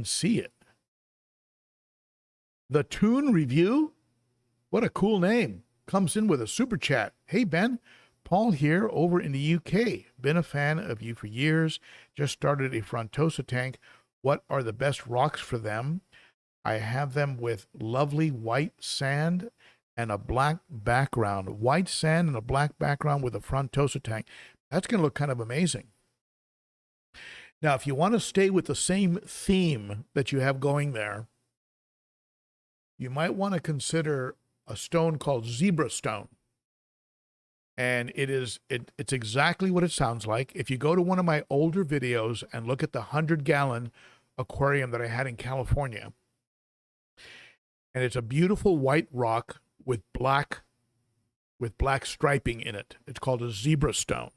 see it. The Toon Review? What a cool name. Comes in with a super chat. Hey, Ben. Paul here over in the UK. Been a fan of you for years. Just started a Frontosa tank. What are the best rocks for them? I have them with lovely white sand and a black background. White sand and a black background with a Frontosa tank. That's going to look kind of amazing. Now, if you want to stay with the same theme that you have going there, you might want to consider a stone called zebra stone. And it's exactly what it sounds like. If you go to one of my older videos and look at the 100-gallon aquarium that I had in California, and it's a beautiful white rock with black striping in it. It's called a zebra stone.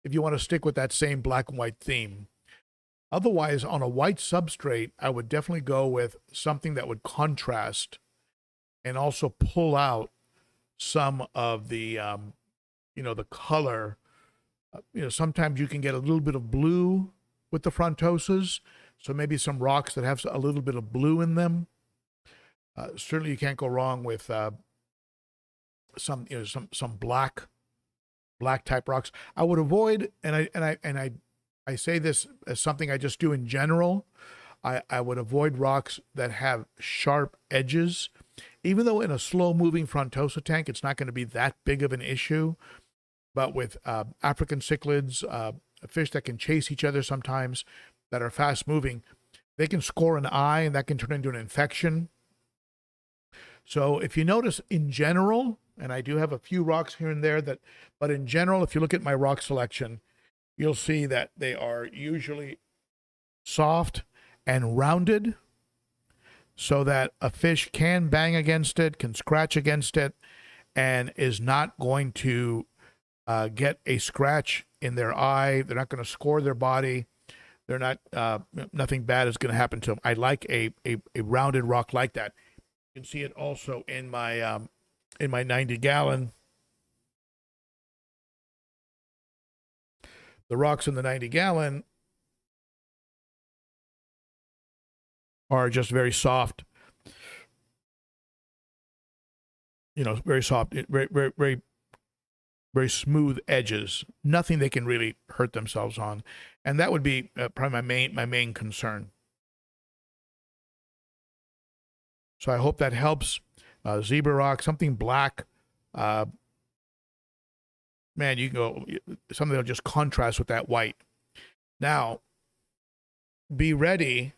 If you want to stick with that same black and white theme. Otherwise, on a white substrate, I would definitely go with something that would contrast and also pull out some of the, the color. Sometimes you can get a little bit of blue with the Frontosas. So maybe some rocks that have a little bit of blue in them. Certainly you can't go wrong with some black type rocks. I would avoid, I say this as something I just do in general. I would avoid rocks that have sharp edges. Even though in a slow moving Frontosa tank, it's not going to be that big of an issue. But with African cichlids, fish that can chase each other sometimes, that are fast moving, they can score an eye and that can turn into an infection. So if you notice in general, and I do have a few rocks here and there but in general, if you look at my rock selection, you'll see that they are usually soft and rounded so that a fish can bang against it, can scratch against it, and is not going to get a scratch in their eye. They're not going to score their body. They're not, nothing bad is going to happen to them. I like a rounded rock like that. You can see it also in my 90-gallon. The rocks in the 90-gallon are just very soft. Very soft, very smooth edges. Nothing they can really hurt themselves on, and that would be probably my main concern. So I hope that helps. Zebra rock, something black. Man, you can go something that'll just contrast with that white. Now, be ready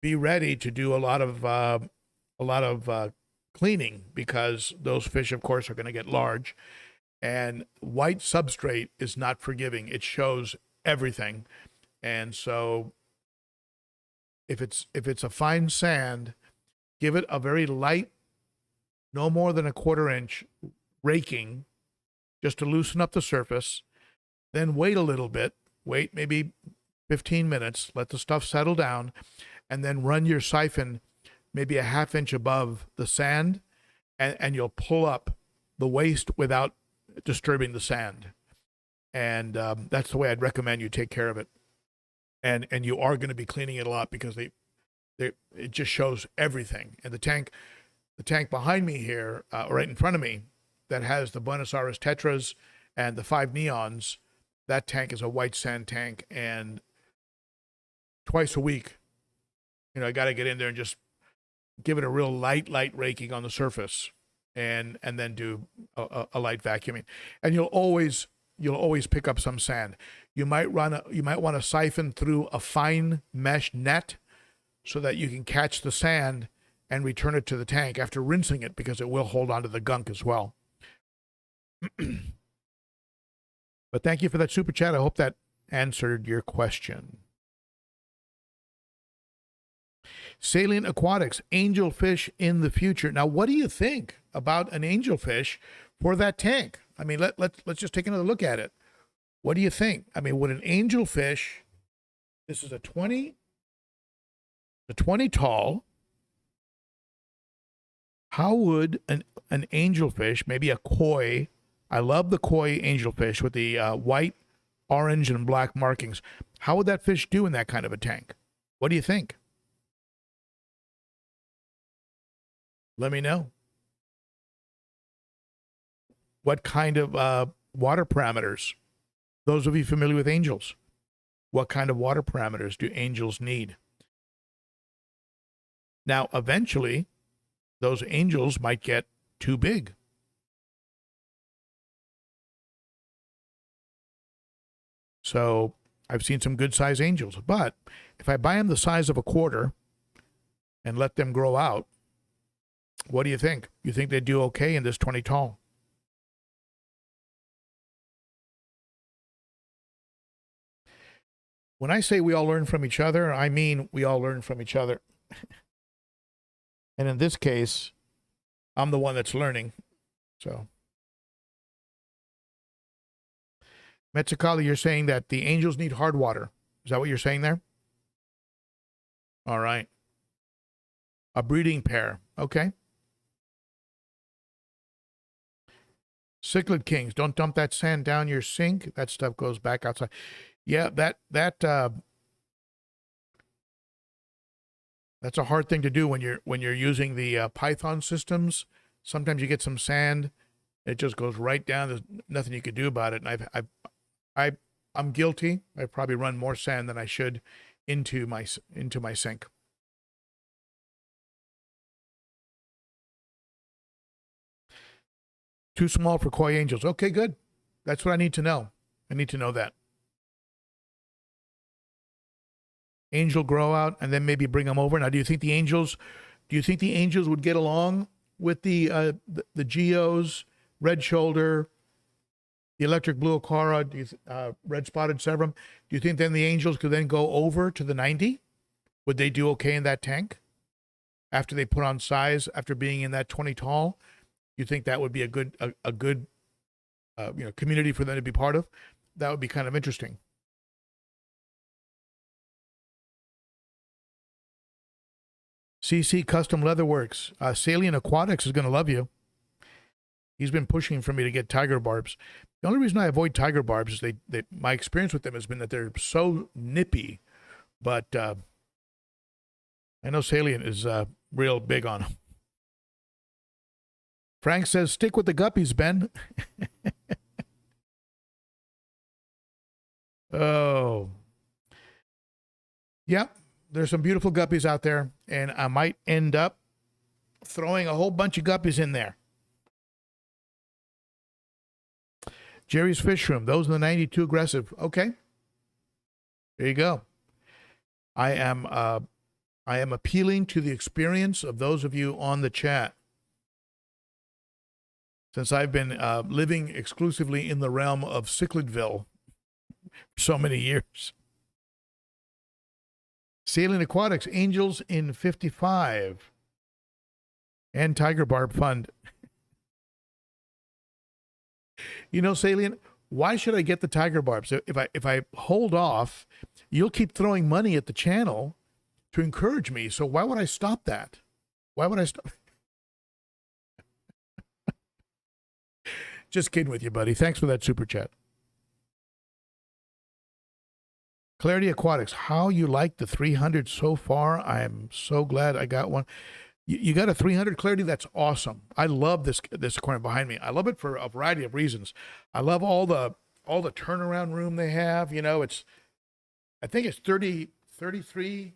to do a lot of cleaning, because those fish, of course, are going to get large. And white substrate is not forgiving. It shows everything. And so if it's a fine sand, give it a very light, no more than a 1/4 inch raking, just to loosen up the surface. Then wait a little bit. Wait maybe 15 minutes. Let the stuff settle down. And then run your siphon maybe a 1/2 inch above the sand. And you'll pull up the waste without disturbing the sand. And that's the way I'd recommend you take care of it. And you are going to be cleaning it a lot, because it just shows everything. And the tank behind me here, right in front of me, that has the Buenos Aires Tetras and the 5 neons, that tank is a white sand tank. And twice a week, I got to get in there and just give it a real light raking on the surface, and then do a light vacuuming. And you'll always pick up some sand. You might want to siphon through a fine mesh net so that you can catch the sand and return it to the tank after rinsing it, because it will hold on to the gunk as well. But thank you for that super chat. I hope that answered your question. Saline Aquatics, angelfish in the future. Now, what do you think about an angelfish for that tank? I mean, let's just take another look at it. What do you think? I mean, would an angelfish, this is a 20 tall, how would an angelfish, maybe a koi, I love the koi angelfish with the white, orange, and black markings, how would that fish do in that kind of a tank? What do you think? Let me know. What kind of water parameters? Those of you familiar with angels, what kind of water parameters do angels need? Now, eventually, those angels might get too big. So I've seen some good size angels, but if I buy them the size of a 1/4 and let them grow out, what do you think? You think they'd do okay in this 20 tall? When I say we all learn from each other, I mean we all learn from each other. And in this case, I'm the one that's learning. So, Metsukali, you're saying that the angels need hard water. Is that what you're saying there? All right. A breeding pair. Okay. Cichlid Kings, don't dump that sand down your sink. That stuff goes back outside. Yeah, that's a hard thing to do when you're using the Python systems. Sometimes you get some sand, it just goes right down. There's nothing you can do about it. And I'm guilty. I probably run more sand than I should into my sink. Too small for koi angels. Okay, good. That's what I need to know. I need to know that. Angel grow out and then maybe bring them over. Now, do you think the angels would get along with the geos, red shoulder, the electric blue Ochart, red spotted severum? Do you think then the angels could then go over to the 90? Would they do okay in that tank after they put on size after being in that 20 tall? You think that would be a good community for them to be part of? That would be kind of interesting. CC Custom Leatherworks. Salient Aquatics is going to love you. He's been pushing for me to get tiger barbs. The only reason I avoid tiger barbs is my experience with them has been that they're so nippy. But I know Salient is real big on them. Frank says, stick with the guppies, Ben. Oh. Yep. There's some beautiful guppies out there, and I might end up throwing a whole bunch of guppies in there. Jerry's Fish Room. Those in the 92 aggressive. Okay. There you go. I am appealing to the experience of those of you on the chat. Since I've been living exclusively in the realm of Cichlidville for so many years. Salient Aquatics, Angels in 55. And Tiger Barb Fund. You know, Salient, why should I get the Tiger Barbs? If I hold off, you'll keep throwing money at the channel to encourage me. So why would I stop that? Why would I stop? Just kidding with you, buddy. Thanks for that super chat. Clarity Aquatics, how you like the 300 so far? I am so glad I got one. You got a 300 Clarity? That's awesome. I love this aquarium behind me. I love it for a variety of reasons. I love all the turnaround room they have. You know, I think it's 33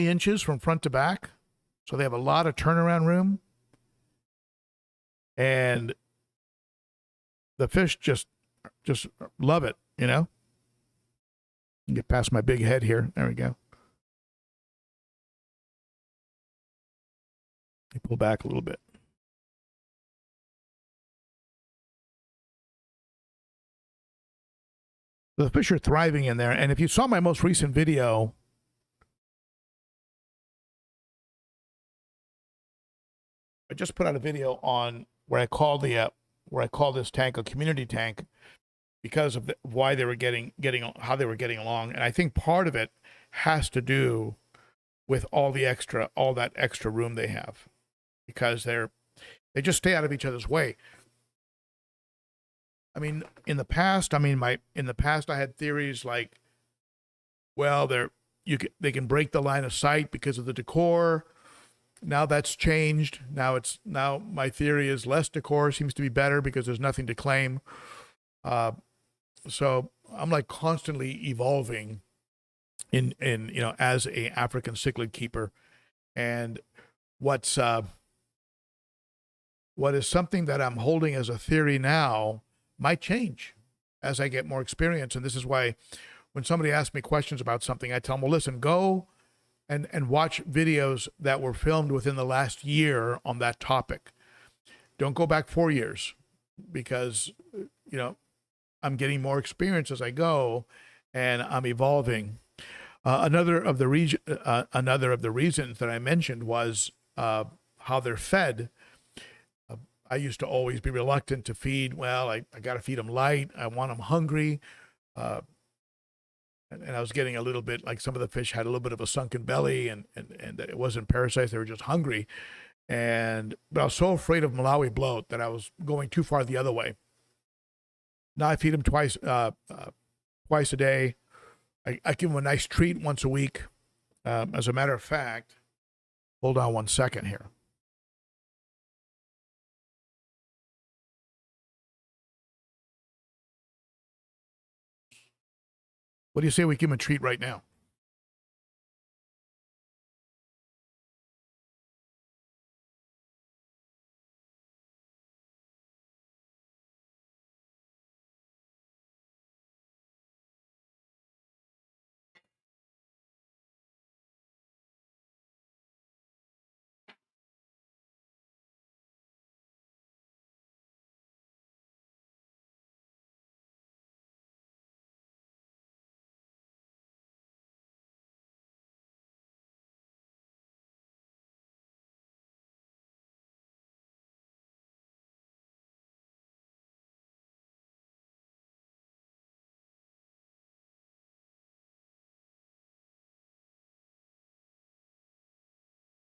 inches from front to back. So they have a lot of turnaround room. And the fish just love it, you know? Get past my big head here. There we go. Let me pull back a little bit. The fish are thriving in there. And if you saw my most recent video, I just put out a video on where I call this tank a community tank because of why they were how they were getting along. And I think part of it has to do with all that extra room they have, because they just stay out of each other's way. I mean, in the past I had theories like, well, they can break the line of sight because of the decor. Now that's changed. Now my theory is less decor seems to be better because there's nothing to claim. So I'm like constantly evolving in as a African cichlid keeper. And what is something that I'm holding as a theory now might change as I get more experience. And this is why when somebody asks me questions about something, I tell them, well, listen, go and watch videos that were filmed within the last year on that topic. Don't go back 4 years, because, I'm getting more experience as I go and I'm evolving. Another of the reasons that I mentioned was how they're fed. I used to always be reluctant to feed. Well, I got to feed them light. I want them hungry. And I was getting a little bit like some of the fish had a little bit of a sunken belly, and it wasn't parasites. They were just hungry. But I was so afraid of Malawi bloat that I was going too far the other way. Now I feed them twice a day. I give them a nice treat once a week. As a matter of fact, hold on one second here. What do you say we give him a treat right now?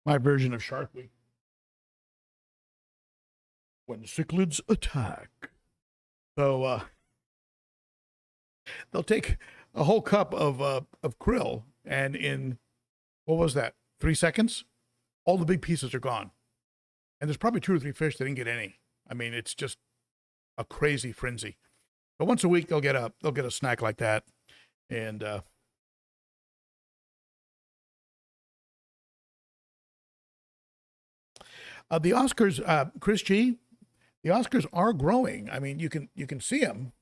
My version of Shark Week. When cichlids attack. So they'll take a whole cup of krill, and in, what was that, 3 seconds, all the big pieces are gone. And there's probably 2 or 3 fish that didn't get any. I mean, it's just a crazy frenzy. But once a week they'll get a snack like that, and the Oscars, Chris G, the Oscars are growing. I mean, you can see them.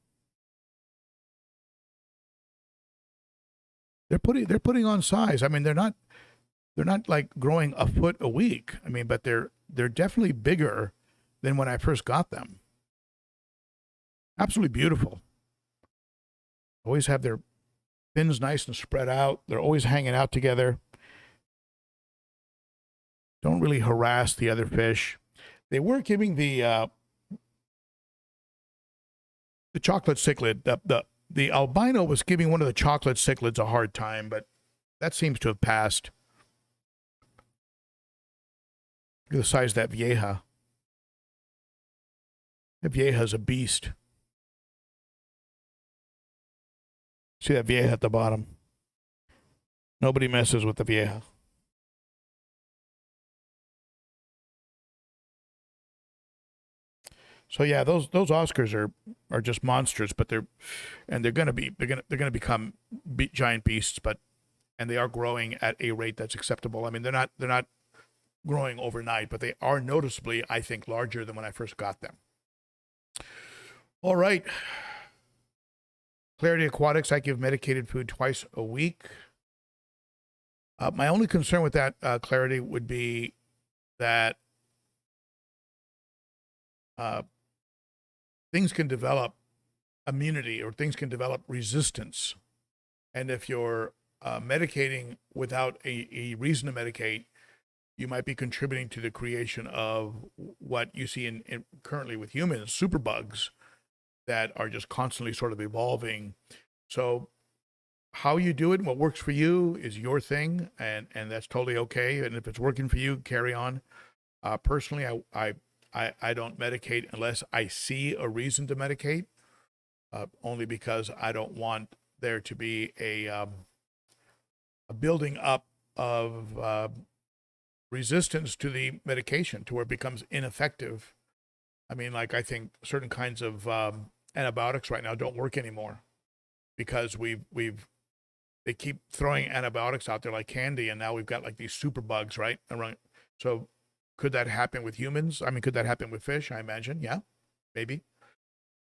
They're putting on size. I mean, they're not like growing a foot a week. I mean, but they're definitely bigger than when I first got them. Absolutely beautiful. Always have their fins nice and spread out. They're always hanging out together. Don't really harass the other fish. They were giving the chocolate cichlid, the albino was giving one of the chocolate cichlids a hard time, but that seems to have passed. Look at the size of that vieja. That vieja's a beast. See that vieja at the bottom? Nobody messes with the vieja. So yeah, those Oscars are just monsters, but they're gonna become giant beasts, and they are growing at a rate that's acceptable. I mean, they're not growing overnight, but they are noticeably, I think, larger than when I first got them. All right. Clarity Aquatics, I give medicated food twice a week. My only concern with that, Clarity, would be that things can develop immunity or things can develop resistance. And if you're medicating without a reason to medicate, you might be contributing to the creation of what you see in currently with humans, superbugs that are just constantly sort of evolving. So how you do it and what works for you is your thing, and that's totally okay. And if it's working for you, carry on. Personally, I don't medicate unless I see a reason to medicate, only because I don't want there to be a building up of resistance to the medication to where it becomes ineffective. I mean, like, I think certain kinds of antibiotics right now don't work anymore because they keep throwing antibiotics out there like candy, and now we've got like these super bugs, right? So could that happen with humans? I mean, could that happen with fish? I imagine, yeah, maybe.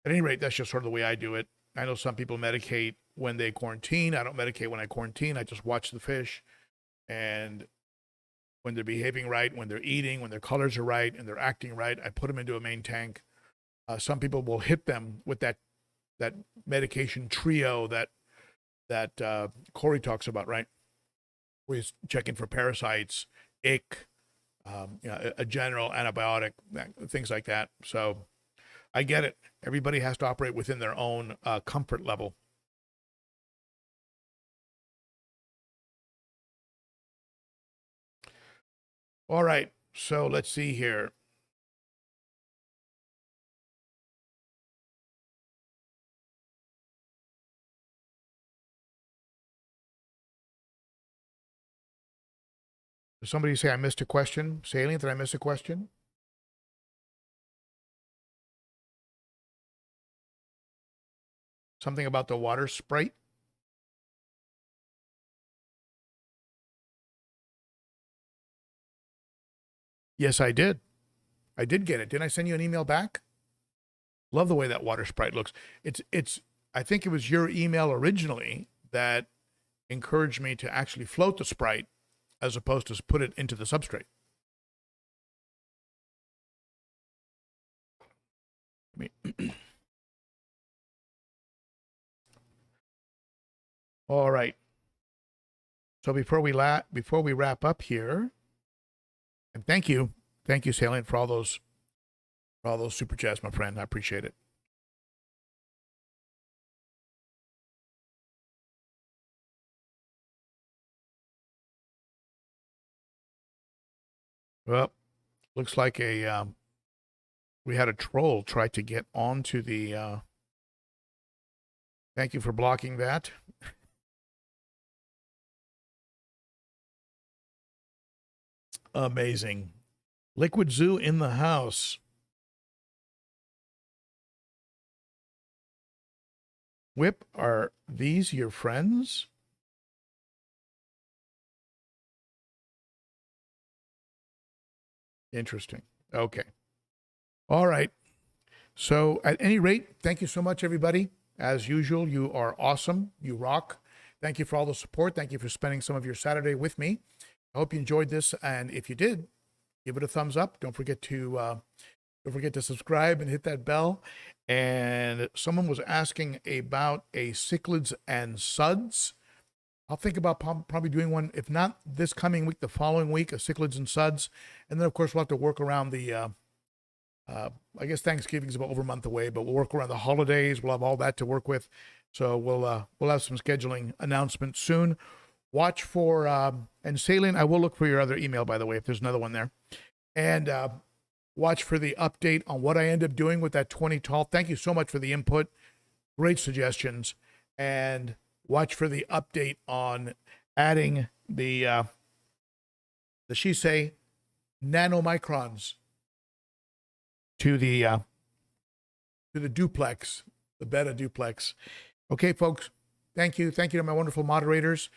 At any rate, that's just sort of the way I do it. I know some people medicate when they quarantine. I don't medicate when I quarantine. I just watch the fish, and when they're behaving right, when they're eating, when their colors are right, and they're acting right, I put them into a main tank. Some people will hit them with that medication trio that Corey talks about, right? Where he's checking for parasites, ick, a general antibiotic, things like that. So I get it. Everybody has to operate within their own comfort level. All right, so let's see here. Did somebody say I missed a question? Salient, did I miss a question? Something about the water sprite? Yes, I did. I did get it. Didn't I send you an email back? Love the way that water sprite looks. It's I think it was your email originally that encouraged me to actually float the sprite as opposed to put it into the substrate. All right. So before we wrap up here, and thank you, Salient, for all those super chats, my friend. I appreciate it. Well, looks like we had a troll try to get onto the. Thank you for blocking that. Amazing. Liquid Zoo in the house. Whip, are these your friends? Interesting. Okay. All right. So at any rate, thank you so much, everybody. As usual, you are awesome. You rock. Thank you for all the support. Thank you for spending some of your Saturday with me. I hope you enjoyed this. And if you did, give it a thumbs up. Don't forget to subscribe and hit that bell. And someone was asking about a cichlids and suds. I'll think about probably doing one, if not this coming week, the following week, a cichlids and suds. And then, of course, we'll have to work around the, I guess Thanksgiving is about over a month away, but we'll work around the holidays. We'll have all that to work with. So we'll have some scheduling announcements soon. Watch for, and Salient, I will look for your other email, by the way, if there's another one there. And watch for the update on what I end up doing with that 20 tall. Thank you so much for the input. Great suggestions. And watch for the update on adding the Shisei nanomicrons to the duplex, the beta duplex. Okay, folks. Thank you. Thank you to my wonderful moderators.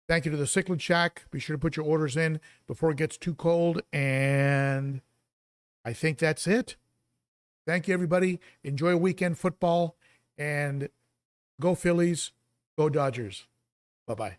Thank you to the Cichlid Shack. Be sure to put your orders in before it gets too cold. And I think that's it. Thank you, everybody. Enjoy weekend football. And go Phillies. Go Dodgers. Bye-bye.